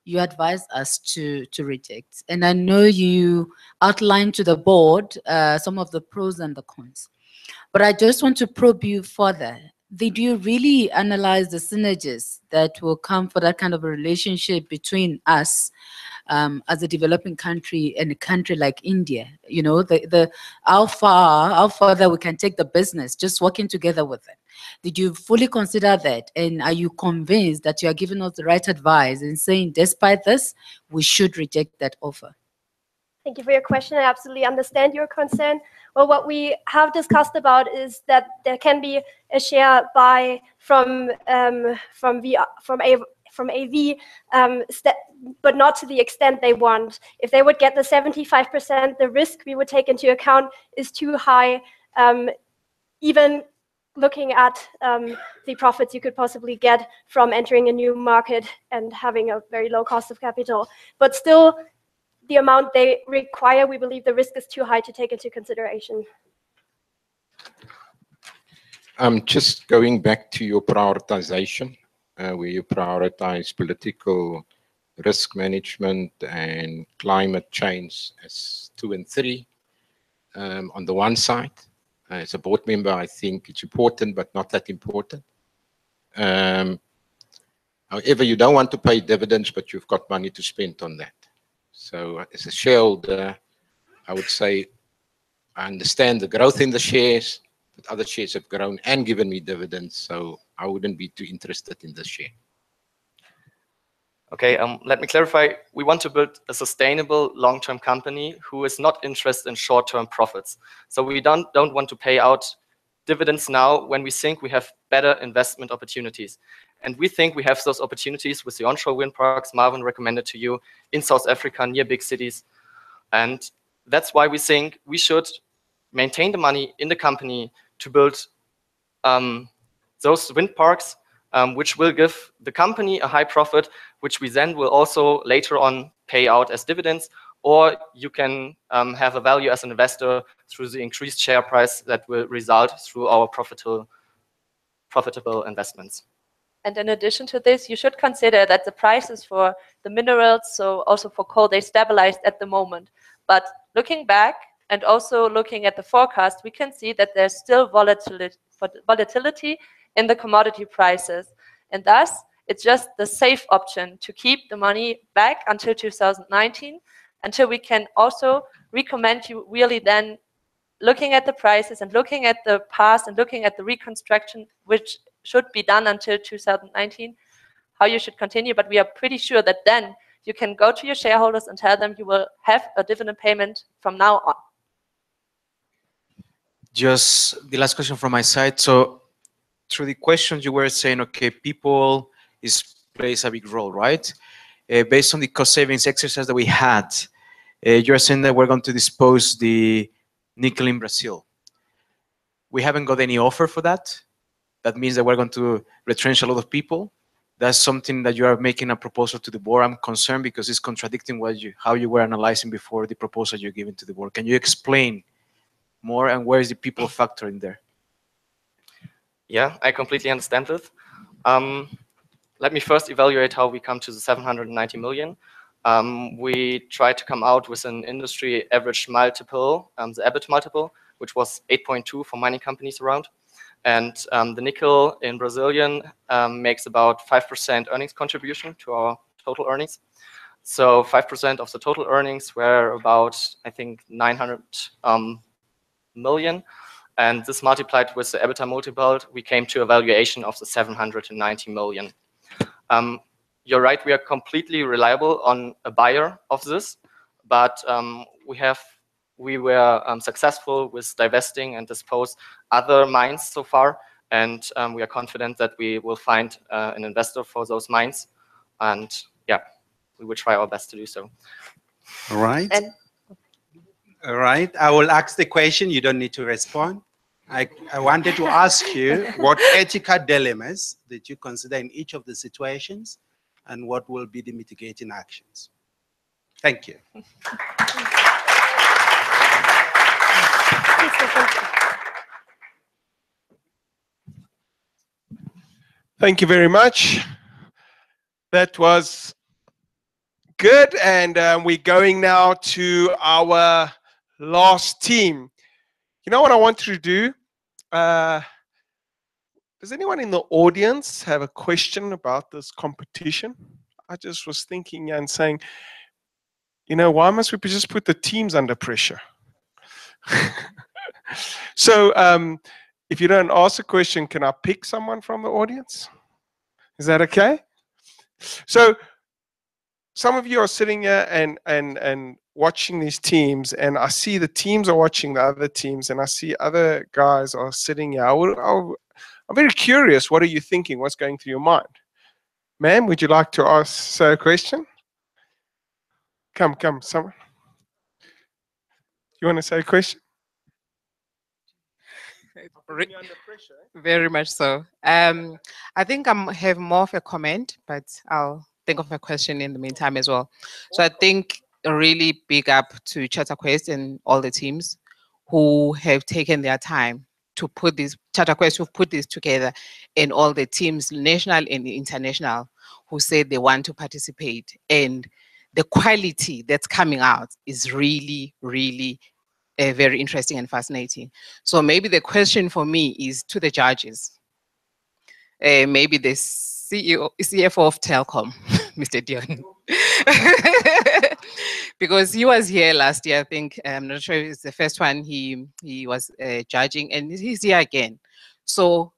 you advised us to reject. And I know you outlined to the board some of the pros and the cons. But I just want to probe you further. Did you really analyze the synergies that will come for that kind of a relationship between us as a developing country and a country like India? You know, how further we can take the business, just working together with them. Did you fully consider that? And are you convinced that you are giving us the right advice in saying, despite this, we should reject that offer? Thank you for your question. I absolutely understand your concern. Well, what we have discussed about is that there can be a share buy from AV, but not to the extent they want. If they would get the 75%, the risk we would take into account is too high, even looking at the profits you could possibly get from entering a new market and having a very low cost of capital. But still, the amount they require, we believe the risk is too high to take into consideration. Just going back to your prioritization, where you prioritize political risk management and climate change as 2 and 3. On the one side, as a board member, I think it's important, but not that important. However, you don't want to pay dividends, but you've got money to spend on that. So as a shareholder, I would say I understand the growth in the shares, but other shares have grown and given me dividends, so I wouldn't be too interested in this share. Okay, let me clarify. We want to build a sustainable long-term company who is not interested in short-term profits. So we don't want to pay out dividends now when we think we have better investment opportunities. And we think we have those opportunities with the onshore wind parks Marvin recommended to you in South Africa, near big cities. And that's why we think we should maintain the money in the company to build those wind parks, which will give the company a high profit, which we then will also later on pay out as dividends, or you can have a value as an investor through the increased share price that will result through our profitable investments. And in addition to this, you should consider that the prices for the minerals, so also for coal, they stabilized at the moment. But looking back and also looking at the forecast, we can see that there's still volatility in the commodity prices. And thus, it's just the safe option to keep the money back until 2019, until we can also recommend you really then looking at the prices and looking at the past and looking at the reconstruction, which should be done until 2019, how you should continue. But we are pretty sure that then you can go to your shareholders and tell them you will have a dividend payment from now on. Just the last question from my side. So through the questions you were saying, okay, people plays a big role, right? Based on the cost savings exercise that we had, you're saying that we're going to dispose the nickel in Brazil. We haven't got any offer for that. That means that we're going to retrench a lot of people. That's something that you are making a proposal to the board. I'm concerned because it's contradicting how you were analyzing before the proposal you're giving to the board. Can you explain more, and where is the people factor in there? Yeah, I completely understand this. Let me first evaluate how we come to the 790 million. We tried to come out with an industry average multiple, the EBIT multiple, which was 8.2 for mining companies around. And the nickel in Brazilian makes about 5% earnings contribution to our total earnings. So 5% of the total earnings were about, I think, 900 million. And this multiplied with the EBITDA multiple, we came to a valuation of the 790 million. You're right, we are completely reliable on a buyer of this, but we were successful with divesting and dispose other mines so far, and we are confident that we will find an investor for those mines, and yeah, we will try our best to do so. All right. All right, I will ask the question, you don't need to respond. I wanted to ask you what ethical dilemmas did you consider in each of the situations, and what will be the mitigating actions? Thank you. Thank you very much. That was good, and we're going now to our last team. You know what I want to do? Does anyone in the audience have a question about this competition? I just was thinking and saying, you know, why must we just put the teams under pressure? So if you don't ask a question, can I pick someone from the audience? Is that okay? So some of you are sitting here and watching these teams, and I see the teams are watching the other teams, and I see other guys are sitting here. I'm very curious, what are you thinking? What's going through your mind? Ma'am, would you like to ask a question? Come, someone. You want to say a question? Very much so. I think I have more of a comment, but I'll think of a question in the meantime as well. So I think a really big up to CharterQuest and all the teams who have taken their time to put this, CharterQuest who put this together, and all the teams, national and international, who said they want to participate. And the quality that's coming out is really, really very interesting and fascinating. So maybe the question for me is to the judges, maybe the CFO of Telkom, Mr. Dion, because he was here last year. I think I'm not sure if it's the first one he was judging, and he's here again. So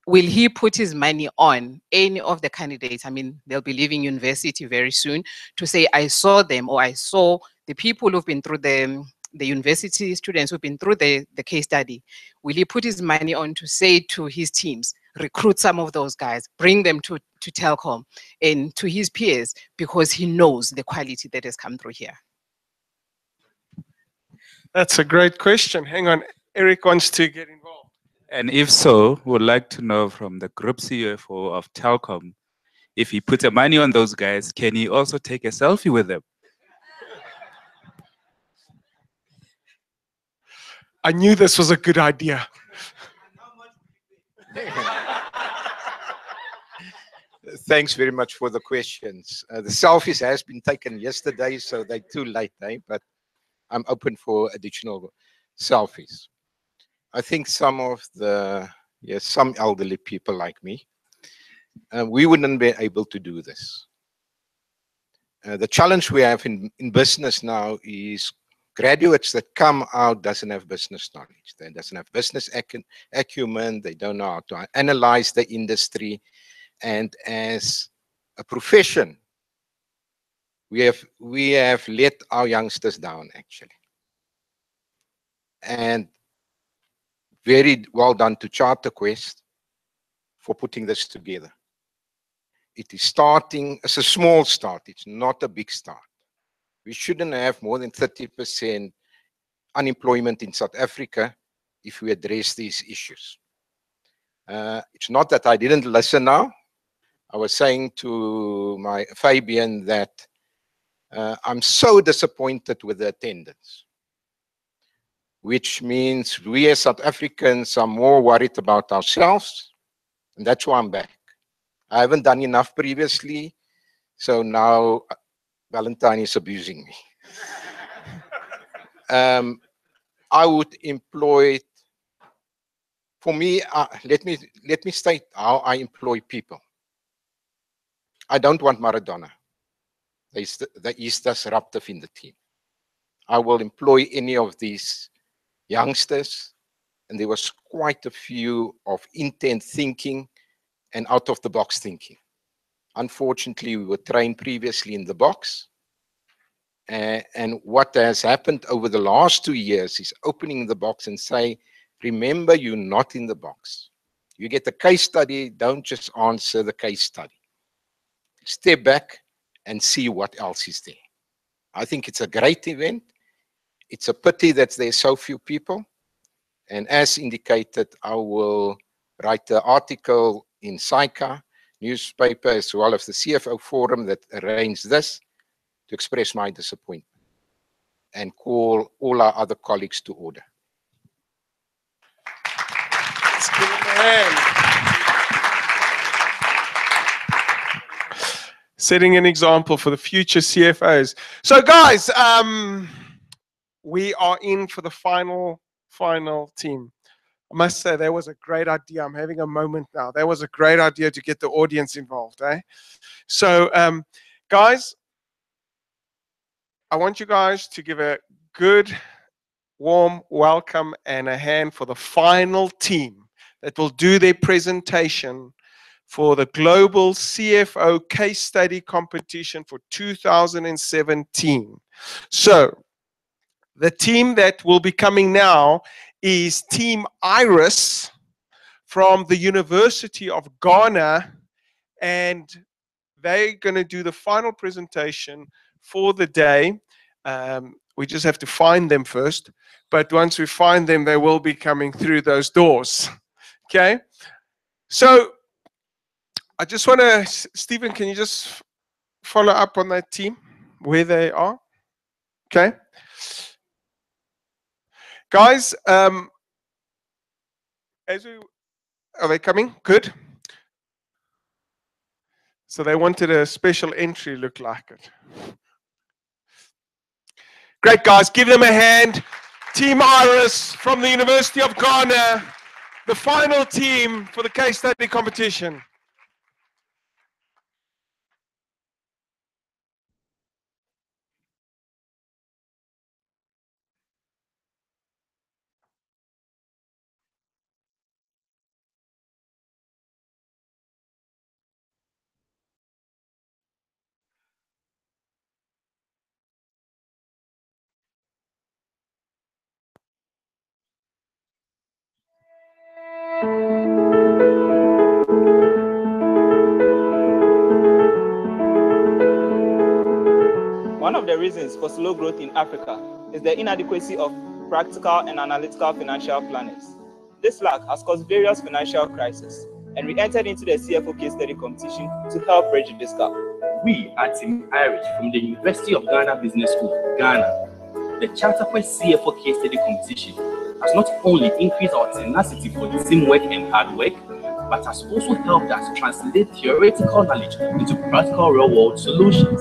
will he put his money on any of the candidates? I mean, they'll be leaving university very soon, to say, I saw them, or I saw the people who've been through the university students who've been through the case study. Will he put his money on to say to his teams, recruit some of those guys, bring them to Telkom and to his peers, because he knows the quality that has come through here? That's a great question. Hang on, Eric wants to get involved. And if so, would like to know from the group CFO of Telkom, if he puts the money on those guys, can he also take a selfie with them? I knew this was a good idea. Thanks very much for the questions. The selfies has been taken yesterday, so they're too late, but I'm open for additional selfies. I think some of the, some elderly people like me, we wouldn't be able to do this. The challenge we have in business now is graduates that come out doesn't have business knowledge. They doesn't have business acumen. They don't know how to analyze the industry. And as a profession, we have let our youngsters down, actually. And very well done to CharterQuest for putting this together. It is starting as a small start. It's not a big start. We shouldn't have more than 30% unemployment in South Africa if we address these issues. It's not that I didn't listen now. I was saying to my Fabian that I'm so disappointed with the attendance, which means we as South Africans are more worried about ourselves, and that's why I'm back. I haven't done enough previously, so now Valentine is abusing me. I would employ, for me, let me state how I employ people. I don't want Maradona. He's disruptive in the team. I will employ any of these youngsters, and there was quite a few of intent thinking and out-of-the-box thinking. Unfortunately, we were trained previously in the box, and what has happened over the last 2 years is opening the box and say, remember, you're not in the box. You get a case study, don't just answer the case study. Step back and see what else is there. I think it's a great event. It's a pity that there's so few people. And as indicated, I will write an article in SAICA newspaper as well as the CFO forum that arranged this to express my disappointment and call all our other colleagues to order. Let's give him a hand. Setting an example for the future CFOs. So guys, we are in for the final team. I must say, that was a great idea. I'm having a moment now. That was a great idea to get the audience involved. So guys, I want you guys to give a good, warm welcome and a hand for the final team that will do their presentation for the Global CFO Case Study Competition for 2017. So the team that will be coming now is Team Iris from the University of Ghana, and they're going to do the final presentation for the day. We just have to find them first, but once we find them, they will be coming through those doors. Okay? So I just want to, Stephen, can you just follow up on that team, where they are? Okay. Guys, are they coming? Good. So they wanted a special entry look like it. Great, guys. Give them a hand. Team Iris from the University of Ghana, the final team for the case study competition. One of the reasons for slow growth in Africa is the inadequacy of practical, and analytical financial planners. This lack has caused various financial crises, and we entered into the CFO case study competition to help bridge this gap. We are Team Irish from the University of Ghana Business School, Ghana. The CharterQuest CFO case study competition has not only increased our tenacity for teamwork and hard work, but has also helped us translate theoretical knowledge into practical real-world solutions.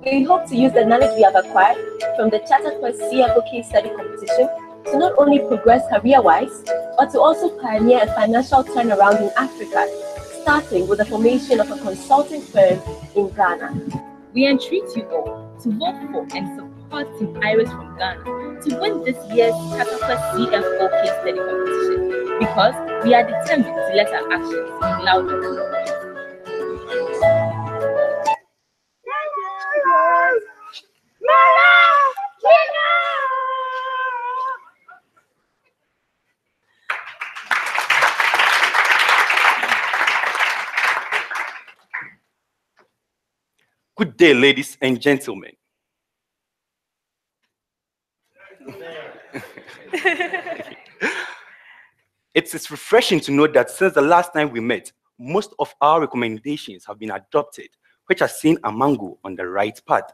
We hope to use the knowledge we have acquired from the CharterQuest CFO case study competition to not only progress career-wise, but to also pioneer a financial turnaround in Africa, starting with the formation of a consulting firm in Ghana. We entreat you all to vote for and support Team Iris from Ghana to win this year's CharterQuest CFO case study competition, because we are determined to let our actions speak louder than words. Good day, ladies and gentlemen. It's refreshing to know that since the last time we met, most of our recommendations have been adopted, which has seen Amango on the right path.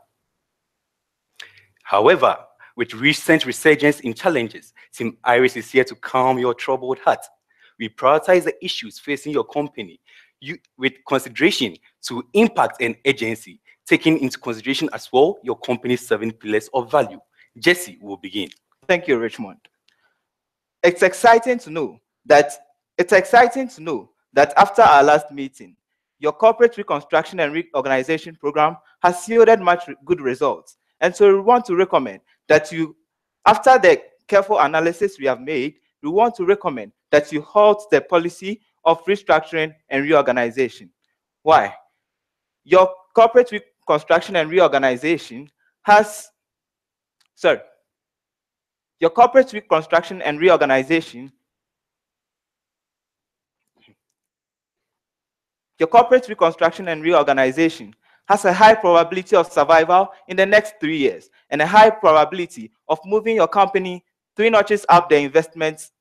However, with recent resurgence in challenges, Team Iris is here to calm your troubled heart. We prioritize the issues facing your company with consideration to impact and urgency, taking into consideration as well your company's 7 pillars of value. Jesse will begin. Thank you, Richmond. It's exciting to know that after our last meeting, your corporate reconstruction and reorganization program has yielded much good results. And so we want to recommend that after the careful analysis we have made, we want to recommend that you halt the policy of restructuring and reorganization. Why? Your corporate reconstruction and reorganization has, your corporate reconstruction and reorganization has a high probability of survival in the next 3 years and a high probability of moving your company 3 notches up the investment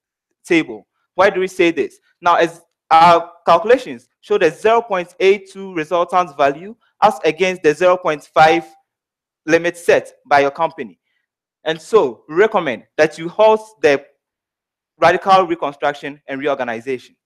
table. Why do we say this? Now, as our calculations show the 0.82 resultant value as against the 0.5 limit set by your company. And so we recommend that you halt the radical reconstruction and reorganization.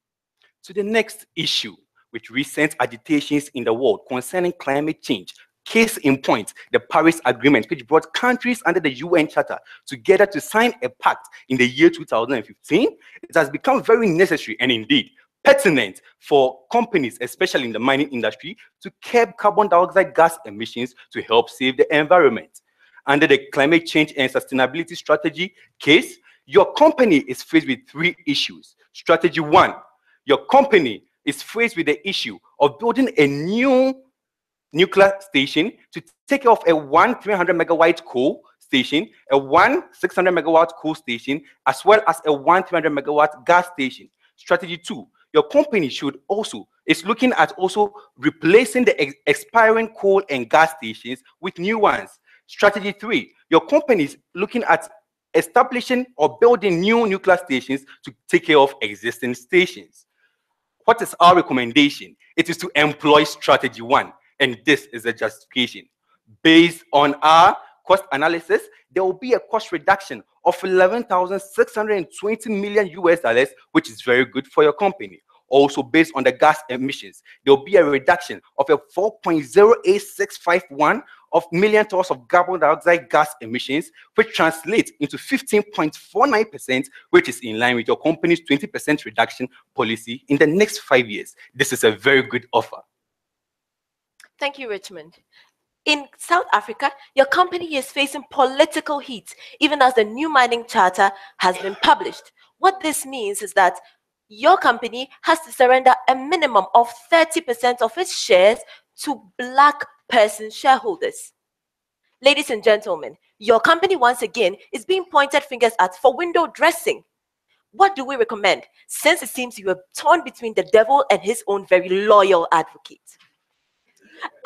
To the next issue, with recent agitations in the world concerning climate change. Case in point, the Paris Agreement, which brought countries under the UN Charter together to sign a pact in the year 2015. It has become very necessary and indeed pertinent for companies, especially in the mining industry, to curb carbon dioxide gas emissions to help save the environment. Under the climate change and sustainability strategy case, your company is faced with 3 issues. Strategy 1, your company is faced with the issue of building a new nuclear station to take off a 300 megawatt coal station, a 600 megawatt coal station, as well as a 300 megawatt gas station. Strategy 2, your company is looking at also replacing the expiring coal and gas stations with new ones. Strategy 3, your company is looking at establishing or building new nuclear stations to take care of existing stations. What is our recommendation? It is to employ strategy 1, and this is a justification. Based on our cost analysis, there will be a cost reduction of $11,620 million US, which is very good for your company. Also, based on the gas emissions, there will be a reduction of a 4.08651 of million tons of carbon dioxide gas emissions, which translates into 15.49%, which is in line with your company's 20% reduction policy in the next 5 years. This is a very good offer. Thank you, Richmond. In South Africa, your company is facing political heat, even as the new mining charter has been published. What this means is that your company has to surrender a minimum of 30% of its shares to black person shareholders. Ladies and gentlemen, your company once again is being pointed fingers at for window dressing. What do we recommend, since it seems you are torn between the devil and his own very loyal advocate?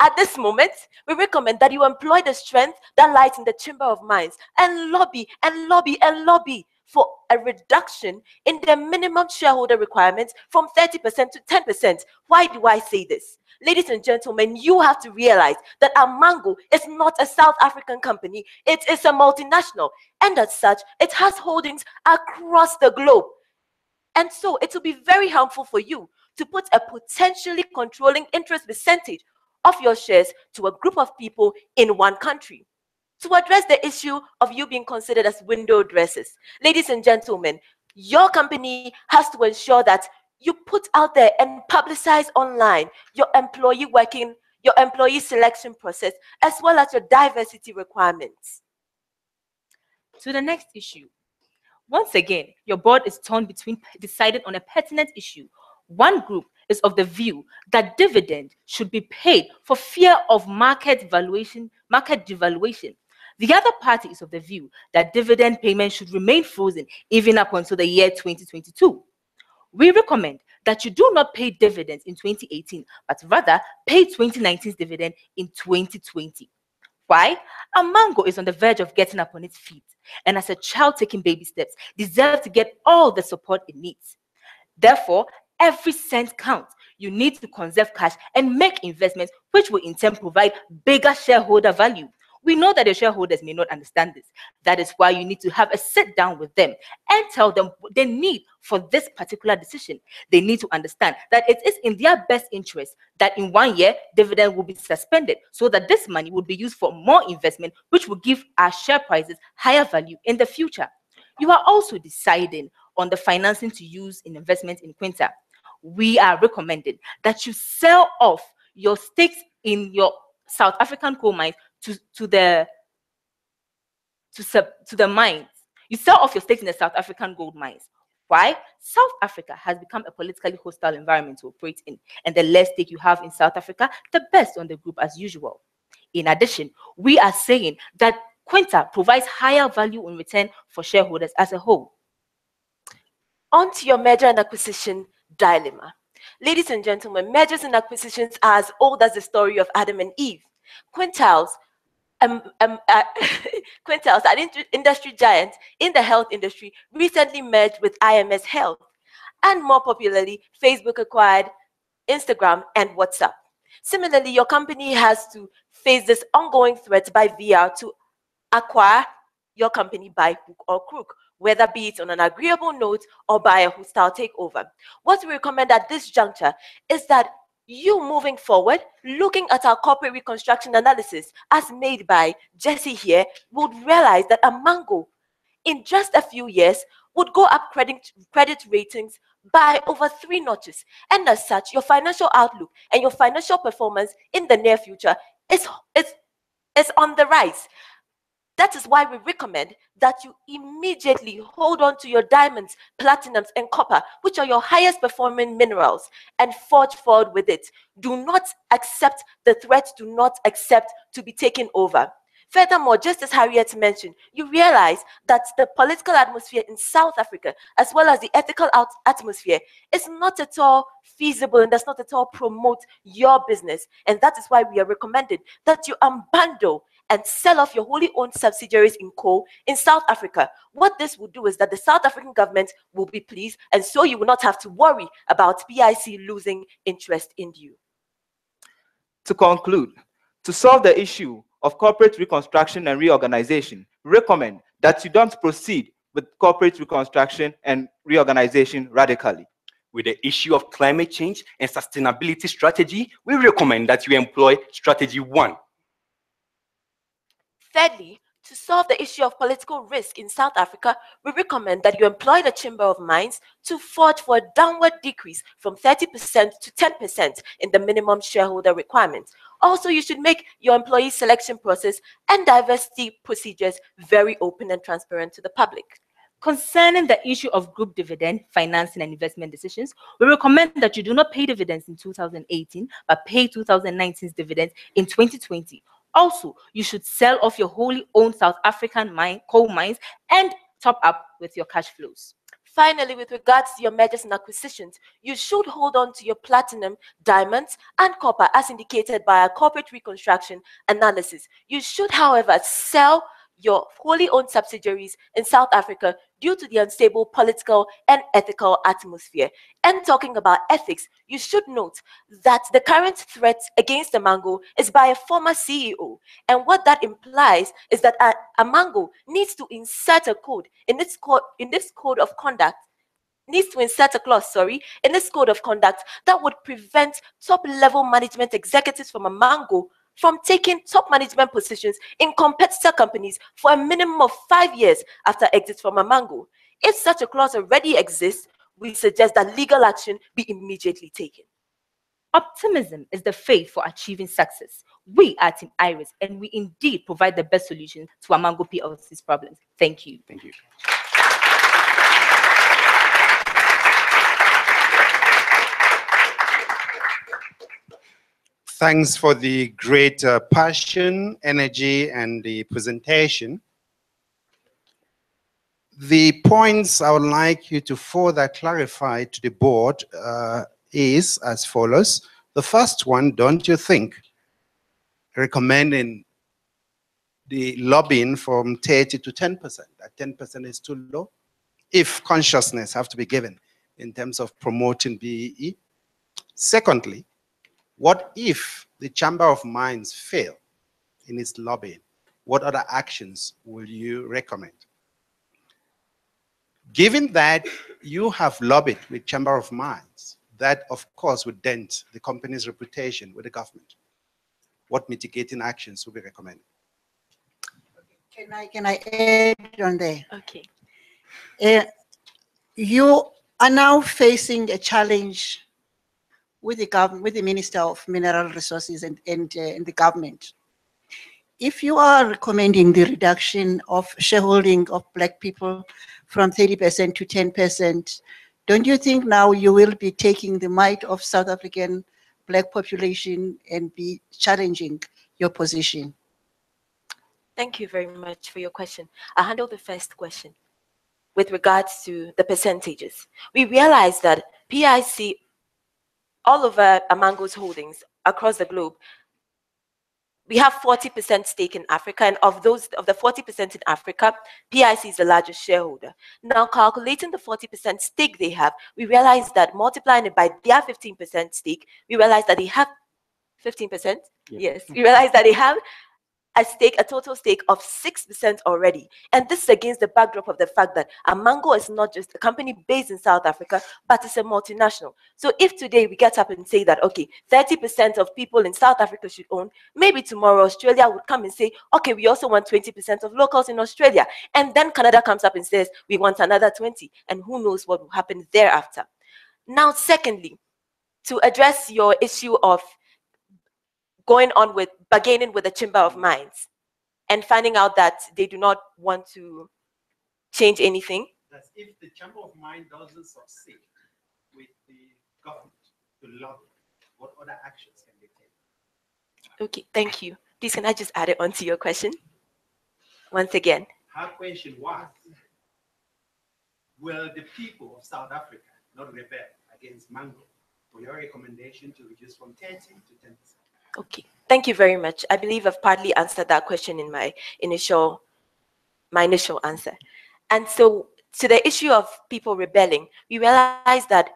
At this moment, we recommend that you employ the strength that lies in the Chamber of Mines and lobby and lobby and lobby for a reduction in the minimum shareholder requirements from 30% to 10%. Why do I say this? Ladies and gentlemen, you have to realize that Amango is not a South African company. It is a multinational. And as such, it has holdings across the globe. And so it will be very harmful for you to put a potentially controlling interest percentage of your shares to a group of people in one country. To address the issue of you being considered as window dressers, ladies and gentlemen, your company has to ensure that you put out there and publicize online your employee selection process, as well as your diversity requirements. To the next issue. Once again, your board is torn between deciding on a pertinent issue. One group is of the view that dividend should be paid for fear of market devaluation. The other party is of the view that dividend payment should remain frozen even up until the year 2022. We recommend that you do not pay dividends in 2018, but rather pay 2019's dividend in 2020. Why? Amango is on the verge of getting up on its feet, and as a child taking baby steps, deserves to get all the support it needs. Therefore, every cent counts. You need to conserve cash and make investments which will in turn provide bigger shareholder value. We know that your shareholders may not understand this. That is why you need to have a sit down with them and tell them what they need for this particular decision. They need to understand that it is in their best interest that in 1 year, dividend will be suspended so that this money will be used for more investment, which will give our share prices higher value in the future. You are also deciding on the financing to use in investment in Quinta. We are recommending that you sell off your stakes in your South African coal mines to the mines. You sell off your stakes in the South African gold mines. Why? South Africa has become a politically hostile environment to operate in, and the less stake you have in South Africa, the best on the group as usual. In addition, we are saying that Quinta provides higher value in return for shareholders as a whole. On to your merger and acquisition dilemma. Ladies and gentlemen, mergers and acquisitions are as old as the story of Adam and Eve. Quintiles, an industry giant in the health industry, recently merged with IMS Health. And more popularly, Facebook acquired Instagram and WhatsApp. Similarly, your company has to face this ongoing threat by VR to acquire your company by hook or crook, whether be it on an agreeable note or by a hostile takeover. What we recommend at this juncture is that you moving forward, looking at our corporate reconstruction analysis as made by Jesse here, would realize that Amango, in just a few years, would go up credit ratings by over 3 notches. And as such, your financial outlook and your financial performance in the near future is on the rise. That is why we recommend that you immediately hold on to your diamonds, platinums, and copper, which are your highest performing minerals, and forge forward with it. Do not accept the threat, do not accept to be taken over. Furthermore, just as Harriet mentioned, you realize that the political atmosphere in South Africa, as well as the ethical atmosphere, is not at all feasible and does not at all promote your business. And that is why we are recommended that you unbundle and sell off your wholly owned subsidiaries in coal in South Africa. What this will do is that the South African government will be pleased, and so you will not have to worry about PIC losing interest in you. To conclude, to solve the issue of corporate reconstruction and reorganization, we recommend that you don't proceed with corporate reconstruction and reorganization radically. With the issue of climate change and sustainability strategy, we recommend that you employ strategy 1. Thirdly, to solve the issue of political risk in South Africa, we recommend that you employ the Chamber of Mines to forge for a downward decrease from 30% to 10% in the minimum shareholder requirement. Also, you should make your employee selection process and diversity procedures very open and transparent to the public. Concerning the issue of group dividend, financing, and investment decisions, we recommend that you do not pay dividends in 2018, but pay 2019's dividends in 2020. Also, you should sell off your wholly owned South African coal mines and top up with your cash flows. Finally, with regards to your mergers and acquisitions, you should hold on to your platinum, diamonds, and copper as indicated by our corporate reconstruction analysis. You should, however, sell your wholly owned subsidiaries in South Africa due to the unstable political and ethical atmosphere. And talking about ethics, you should note that the current threat against Amango is by a former CEO. And what that implies is that Amango needs to insert a code in this code of conduct, needs to insert a clause, in this code of conduct that would prevent top-level management executives from Amango from taking top management positions in competitor companies for a minimum of 5 years after exit from Amango. If such a clause already exists, we suggest that legal action be immediately taken. Optimism is the faith for achieving success. We are Team Iris, and we indeed provide the best solution to Amango PLC's problems. Thank you. Thank you. Thanks for the great passion, energy, and the presentation. The points I would like you to further clarify to the board is as follows. The first one, don't you think recommending the lobbying from 30 to 10%, that 10% is too low? If consciousness have to be given in terms of promoting BEE. Secondly, what if the Chamber of Mines fail in its lobbying? What other actions will you recommend? Given that you have lobbied with Chamber of Mines, that of course would dent the company's reputation with the government. What mitigating actions will be recommended? Can I add on there? Okay. You are now facing a challenge with the government, with the Minister of Mineral Resources and the government. If you are recommending the reduction of shareholding of Black people from 30% to 10%, don't you think now you will be taking the might of South African Black population and be challenging your position? Thank you very much for your question. I'll handle the first question with regards to the percentages. We realize that PIC, all over Amango's holdings across the globe, we have 40% stake in Africa, and of the 40% in Africa, PIC is the largest shareholder. Now, calculating the 40% stake they have, we realize that multiplying it by their 15% stake, we realize that they have 15%. Yeah. Yes, we realize that they have a total stake of 6% already. And this is against the backdrop of the fact that Amango is not just a company based in South Africa, but it's a multinational. So if today we get up and say that, okay, 30% of people in South Africa should own, maybe tomorrow Australia would come and say, okay, we also want 20% of locals in Australia. And then Canada comes up and says, we want another 20. And who knows what will happen thereafter. Now, secondly, to address your issue of going on with bargaining with the Chamber of Mines and finding out that they do not want to change anything. That's if the Chamber of Mines doesn't succeed with the government to lobby, what other actions can they take? Okay, thank you. Please, can I just add it onto your question? Once again. Her question was, will the people of South Africa not rebel against Mango for your recommendation to reduce from 30 to 10%? Okay, thank you very much. I believe I've partly answered that question in my initial answer. And so to the issue of people rebelling, we realized that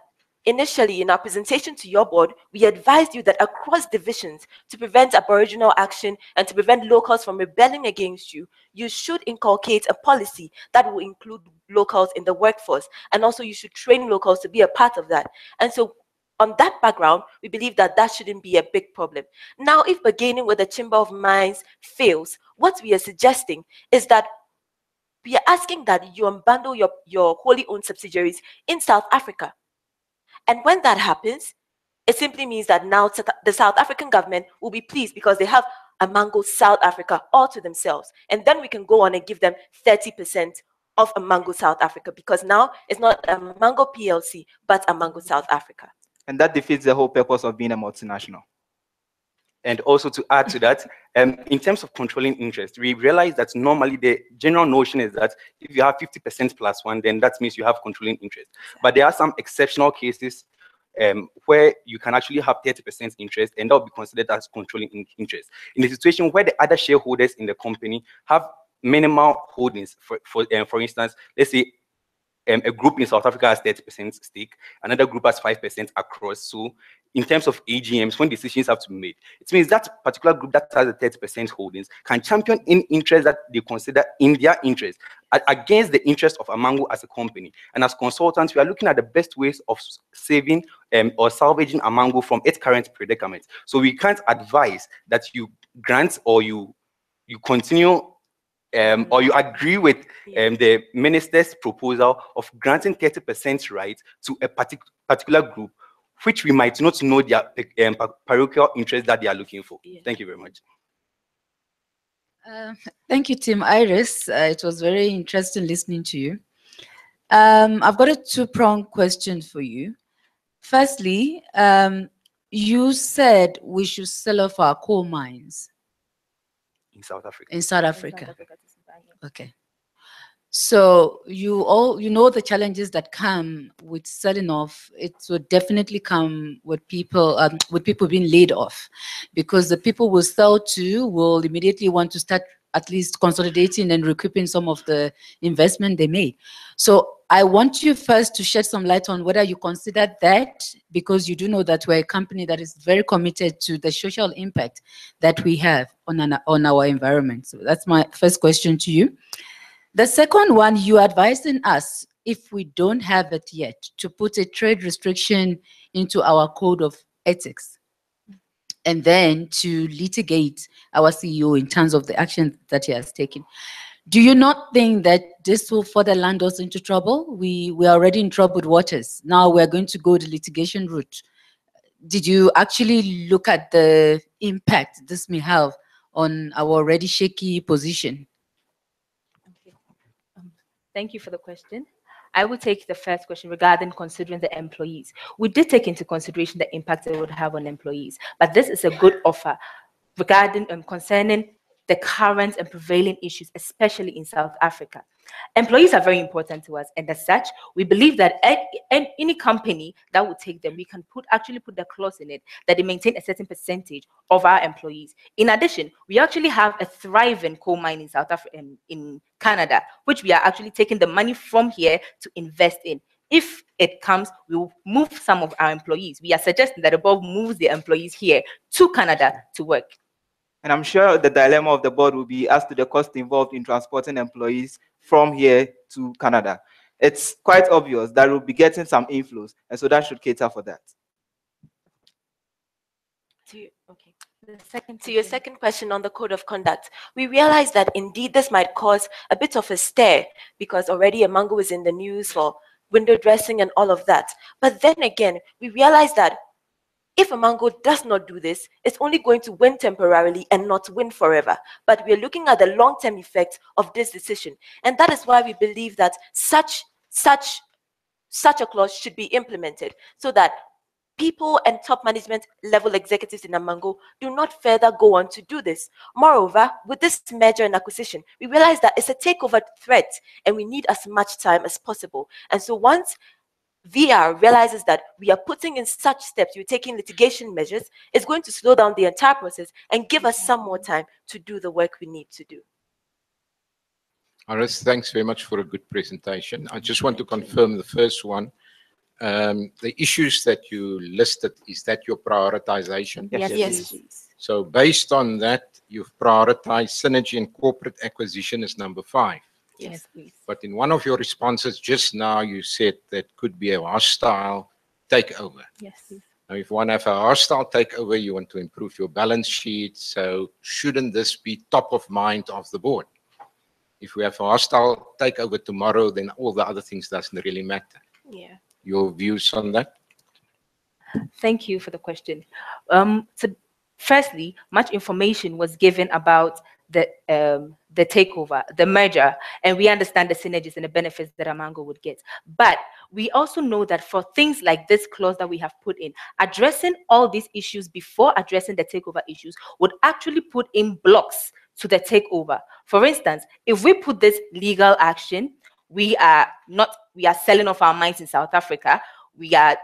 initially in our presentation to your board, we advised you that across divisions, to prevent Aboriginal action and to prevent locals from rebelling against you, you should inculcate a policy that will include locals in the workforce. And also you should train locals to be a part of that. And so on that background, we believe that that shouldn't be a big problem. Now, if bargaining with the Chamber of Mines fails, what we are suggesting is that we are asking that you unbundle your wholly owned subsidiaries in South Africa. And when that happens, it simply means that now the South African government will be pleased because they have Amango South Africa all to themselves. And then we can go on and give them 30% of Amango South Africa, because now it's not Amango PLC, but Amango South Africa. And that defeats the whole purpose of being a multinational. And also to add to that, in terms of controlling interest, we realize that normally the general notion is that if you have 50% plus one, then that means you have controlling interest. But there are some exceptional cases where you can actually have 30% interest, and that will be considered as controlling interest. In a situation where the other shareholders in the company have minimal holdings, for instance, let's say a group in South Africa has 30% stake, another group has 5% across. So in terms of AGMs, when decisions have to be made, it means that particular group that has the 30% holdings can champion in interest that they consider in their interest against the interest of Amango as a company. And as consultants, we are looking at the best ways of saving or salvaging Amango from its current predicament. So we can't advise that you grant or you continue or you agree with the minister's proposal of granting 30% right to a particular group, which we might not know their parochial interest that they are looking for. Thank you very much. Thank you, Team Iris. It was very interesting listening to you. I've got a two-pronged question for you. Firstly, you said we should sell off our coal mines. In South Africa. In South Africa. Okay. So you know the challenges that come with selling off. It will definitely come with people being laid off, because the people will sell to will immediately want to start at least consolidating and recouping some of the investment they made. So I want you first to shed some light on whether you consider that, because you do know that we're a company that is very committed to the social impact that we have on our environment. So that's my first question to you. The second one, you advising us, if we don't have it yet, to put a trade restriction into our code of ethics, and then to litigate our CEO in terms of the action that he has taken. Do you not think that this will further land us into trouble? We are already in troubled waters. Now we're going to go the litigation route. Did you actually look at the impact this may have on our already shaky position? Thank you for the question. I will take the first question regarding considering the employees. We did take into consideration the impact it would have on employees, but this is a good offer regarding concerning the current and prevailing issues, especially in South Africa. Employees are very important to us, and as such, we believe that any company that would take them, we can actually put the clause in it that they maintain a certain percentage of our employees. In addition, we actually have a thriving coal mine in South Africa, in Canada, which we are actually taking the money from here to invest in. If it comes, we will move some of our employees. We are suggesting that the board moves the employees here to Canada to work. And I'm sure the dilemma of the board will be as to the cost involved in transporting employees from here to Canada. It's quite obvious that we'll be getting some inflows, and so that should cater for that. To your second question on the code of conduct, we realize that indeed this might cause a bit of a stir, because already Amango is in the news for window dressing and all of that. But then again, we realize that if Amango does not do this, it's only going to win temporarily and not win forever. But we are looking at the long-term effects of this decision. And that is why we believe that such a clause should be implemented, so that people and top management level executives in Amango do not further go on to do this. Moreover, with this merger and acquisition, we realize that it's a takeover threat and we need as much time as possible. And so once VR realizes that we are putting in such steps, we're taking litigation measures, it's going to slow down the entire process and give us some more time to do the work we need to do. Iris, thanks very much for a good presentation. I just want to confirm the first one. The issues that you listed, is that your prioritization? Yes. So based on that, you've prioritized synergy and corporate acquisition as number 5. Yes, please. But in one of your responses just now, you said that could be a hostile takeover. Yes, please. Now, if you want to have a hostile takeover, you want to improve your balance sheet. So shouldn't this be top of mind of the board? If we have a hostile takeover tomorrow, then all the other things doesn't really matter. Yeah. Your views on that? Thank you for the question. So firstly, much information was given about the takeover, the merger, and we understand the synergies and the benefits that Amango would get. But we also know that for things like this clause that we have put in, addressing all these issues before addressing the takeover issues would actually put in blocks to the takeover. For instance, if we put this legal action, we are selling off our mines in South Africa. We are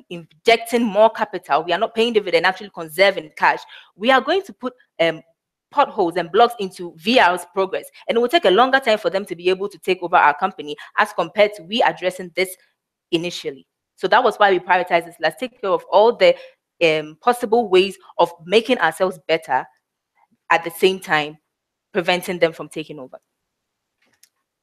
injecting more capital. We are not paying dividend, actually conserving cash. We are going to put potholes and blocks into VR's progress. And it will take a longer time for them to be able to take over our company as compared to we addressing this initially. So that was why we prioritized this. Let's take care of all the possible ways of making ourselves better at the same time, preventing them from taking over.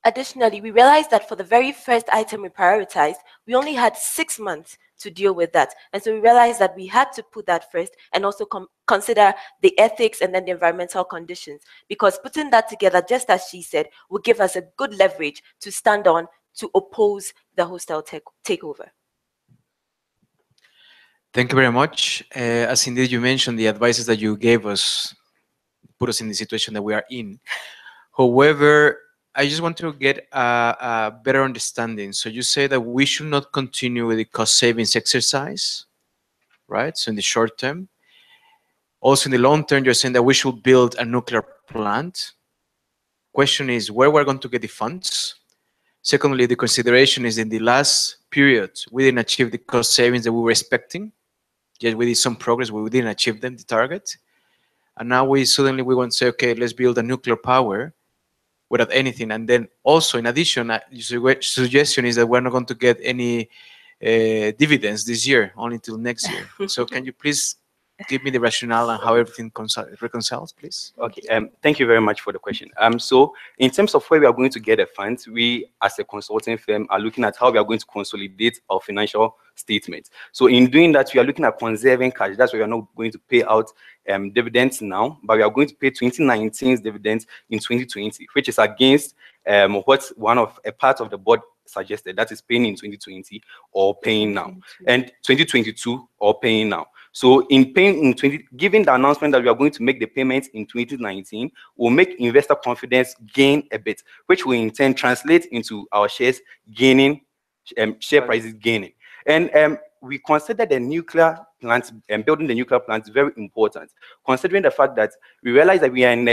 Additionally, we realized that for the very first item we prioritized, we only had 6 months to deal with that. And so we realized that we had to put that first and also consider the ethics and then the environmental conditions, because putting that together, just as she said, will give us a good leverage to stand on to oppose the hostile takeover. Thank you very much. As indeed you mentioned, the advices that you gave us put us in the situation that we are in. However, I just want to get a better understanding. So you say that we should not continue with the cost savings exercise, right? So in the short term. Also in the long term, you're saying that we should build a nuclear plant. Question is where we're going to get the funds. Secondly, the consideration is in the last period, we didn't achieve the cost savings that we were expecting. Yet we did some progress, but we didn't achieve them, the target. And now we want to say, okay, let's build a nuclear power without anything. And then also, in addition, your suggestion is that we're not going to get any dividends this year, only until next year. So can you please give me the rationale and how everything reconciles, please? Okay, thank you very much for the question. So in terms of where we are going to get the funds, we as a consulting firm are looking at how we are going to consolidate our financial statements. So in doing that, we are looking at conserving cash. That's why we are not going to pay out dividends now, but we are going to pay 2019's dividends in 2020, which is against what a part of the board suggested, that is paying in 2020 or paying now, and 2022 or paying now. So in paying in given the announcement that we are going to make the payments in 2019, will make investor confidence gain a bit, which will in turn translate into our shares gaining, share prices gaining. And we consider the nuclear plants and building the nuclear plants very important, considering the fact that we realize that we are in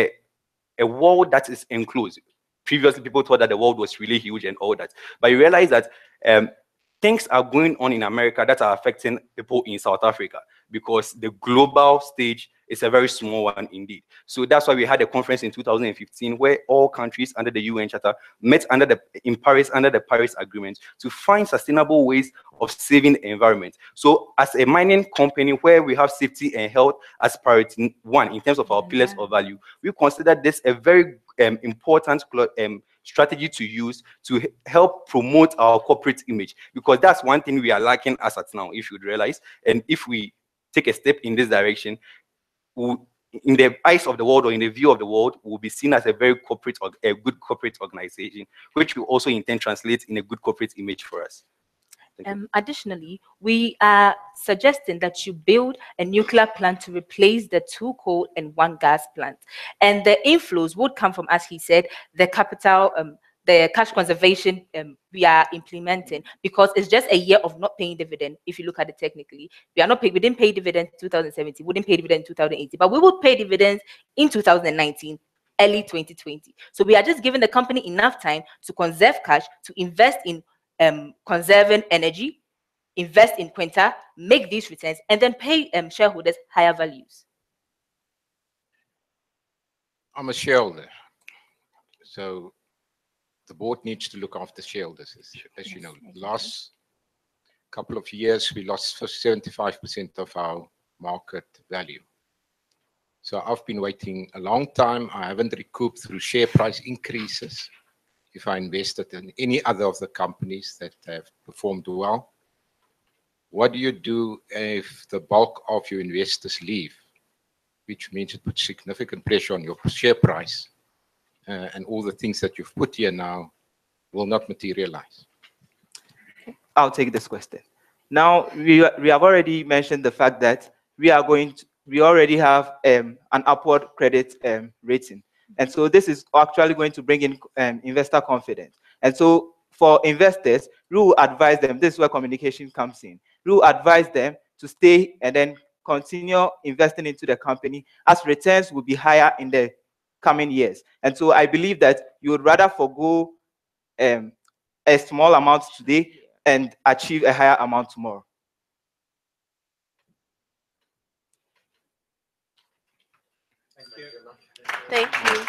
a world that is enclosed. Previously, people thought that the world was really huge and all that, but you realize that things are going on in America that are affecting people in South Africa, because the global stage is a very small one indeed. So that's why we had a conference in 2015 where all countries under the UN Charter met in Paris under the Paris Agreement to find sustainable ways of saving the environment. So as a mining company where we have safety and health as priority one in terms of our pillars of value, we consider this a very important strategy to use to help promote our corporate image, because that's one thing we are lacking as at now, if you'd realize. And if we take a step in this direction, in the eyes of the world or in the view of the world, will be seen as a very corporate or a good corporate organization, which will also in turn translate in a good corporate image for us. Additionally, we are suggesting that you build a nuclear plant to replace the 2 coal and 1 gas plant. And the inflows would come from, as he said, the capital, the cash conservation we are implementing, because it's just a year of not paying dividend. If you look at it technically, we didn't pay dividends in 2017, we didn't pay dividend in 2018, but we will pay dividends in 2019. Early 2020. So we are just giving the company enough time to conserve cash, to invest in conserving energy, invest in Quinta, make these returns, and then pay shareholders higher values. I'm a shareholder, so the board needs to look after shareholders. As you know, last couple of years, we lost 75% of our market value. So I've been waiting a long time. I haven't recouped through share price increases. If I invested in any other of the companies that have performed well, what do you do if the bulk of your investors leave, which means it puts significant pressure on your share price, and all the things that you've put here now will not materialize? I'll take this question. Now, we have already mentioned the fact that we already have an upward credit rating. And so this is actually going to bring in investor confidence. And so for investors, we will advise them, this is where communication comes in. We will advise them to stay and then continue investing into the company, as returns will be higher in the coming years. And so I believe that you would rather forgo a small amount today and achieve a higher amount tomorrow. Thank you.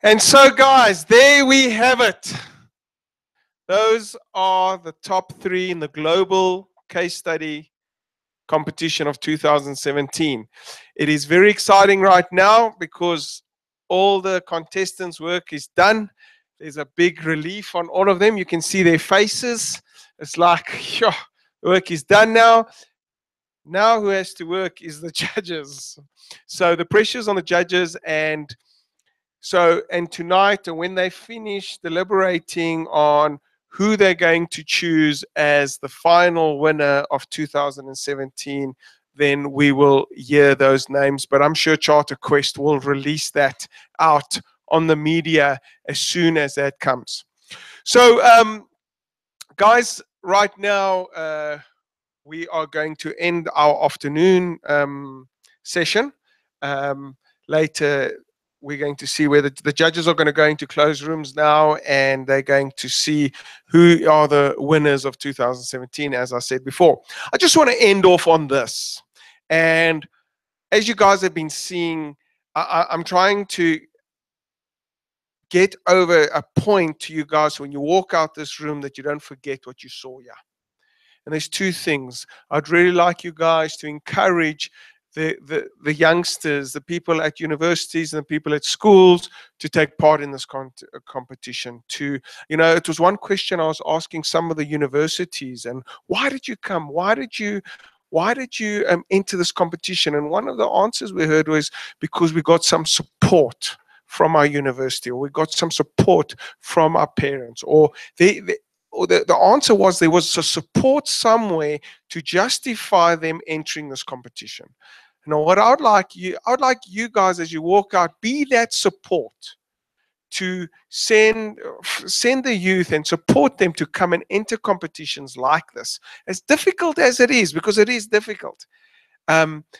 And so, guys, there we have it. Those are the top 3 in the global case study competition of 2017. It is very exciting right now because all the contestants' work is done. There's a big relief on all of them. You can see their faces. It's like, yeah, work is done now. Now who has to work is the judges. So the pressure's on the judges, and tonight, when they finish deliberating on who they're going to choose as the final winner of 2017, then we will hear those names. But I'm sure Charter Quest will release that out on the media as soon as that comes. So, guys, right now, we are going to end our afternoon session. Later, we're going to see whether the judges are going to go into closed rooms now, and they're going to see who are the winners of 2017, as I said before. I just want to end off on this. And as you guys have been seeing, I'm trying to get over a point to you guys when you walk out this room that you don't forget what you saw here. And there's 2 things. I'd really like you guys to encourage the youngsters, the people at universities and the people at schools to take part in this competition. It was one question I was asking some of the universities, and why did you come? Why did you enter this competition? And one of the answers we heard was because we got some support from our university, or we got some support from our parents, or the answer was there was a support somewhere to justify them entering this competition. Now, what I would like you guys, as you walk out, be that support to send the youth and support them to come and enter competitions like this. As difficult as it is, because it is difficult.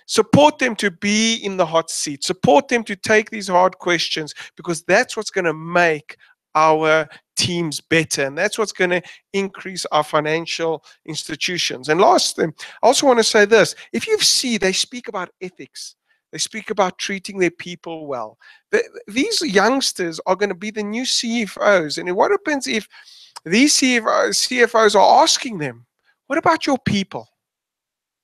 Support them to be in the hot seat. Support them to take these hard questions, because that's what's going to make our teams better, and that's what's going to increase our financial institutions. And last thing, I also want to say this: if you see, they speak about ethics, they speak about treating their people well. These youngsters are going to be the new CFOs, and what happens if these CFOs are asking them, "What about your people?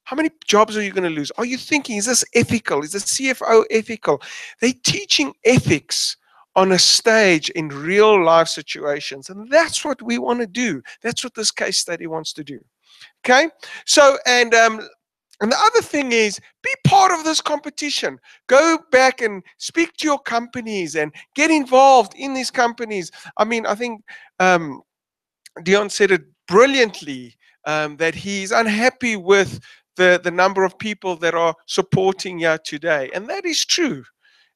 How many jobs are you going to lose? Are you thinking, is this ethical? Is the CFO ethical?" They're teaching ethics on a stage in real life situations. And that's what we want to do. That's what this case study wants to do. Okay? So, and the other thing is, be part of this competition. Go back and speak to your companies and get involved in these companies. I mean, I think Dion said it brilliantly, that he's unhappy with the number of people that are supporting here today. And that is true.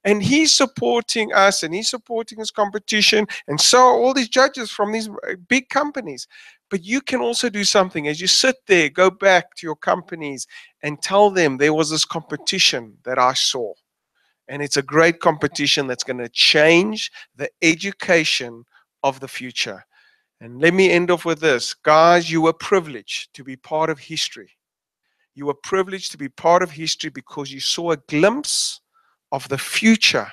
And he's supporting us, and he's supporting this competition, and so are all these judges from these big companies. But you can also do something. As you sit there, go back to your companies and tell them there was this competition that I saw. And it's a great competition that's going to change the education of the future. And let me end off with this. Guys, you were privileged to be part of history. You were privileged to be part of history because you saw a glimpse of the future,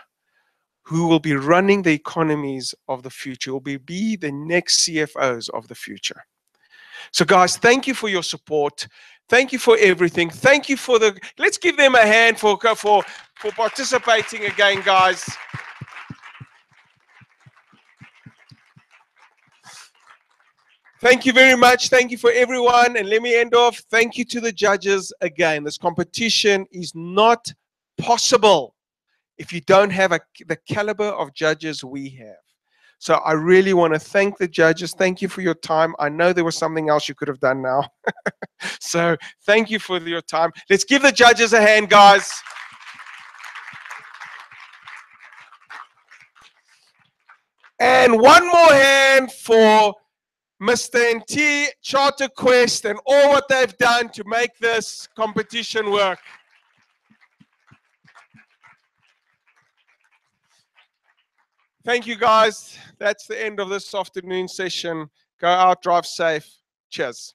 who will be running the economies of the future, will be the next CFOs of the future. So guys, thank you for your support. Thank you for everything. Thank you for let's give them a hand for participating again, guys. Thank you very much. Thank you for everyone. And let me end off. Thank you to the judges again. This competition is not possible if you don't have the caliber of judges we have. So I really want to thank the judges. Thank you for your time. I know there was something else you could have done now. So thank you for your time. Let's give the judges a hand, guys. And one more hand for Mr. NT, Charter Quest, and all what they've done to make this competition work. Thank you, guys. That's the end of this afternoon session. Go out, drive safe. Cheers.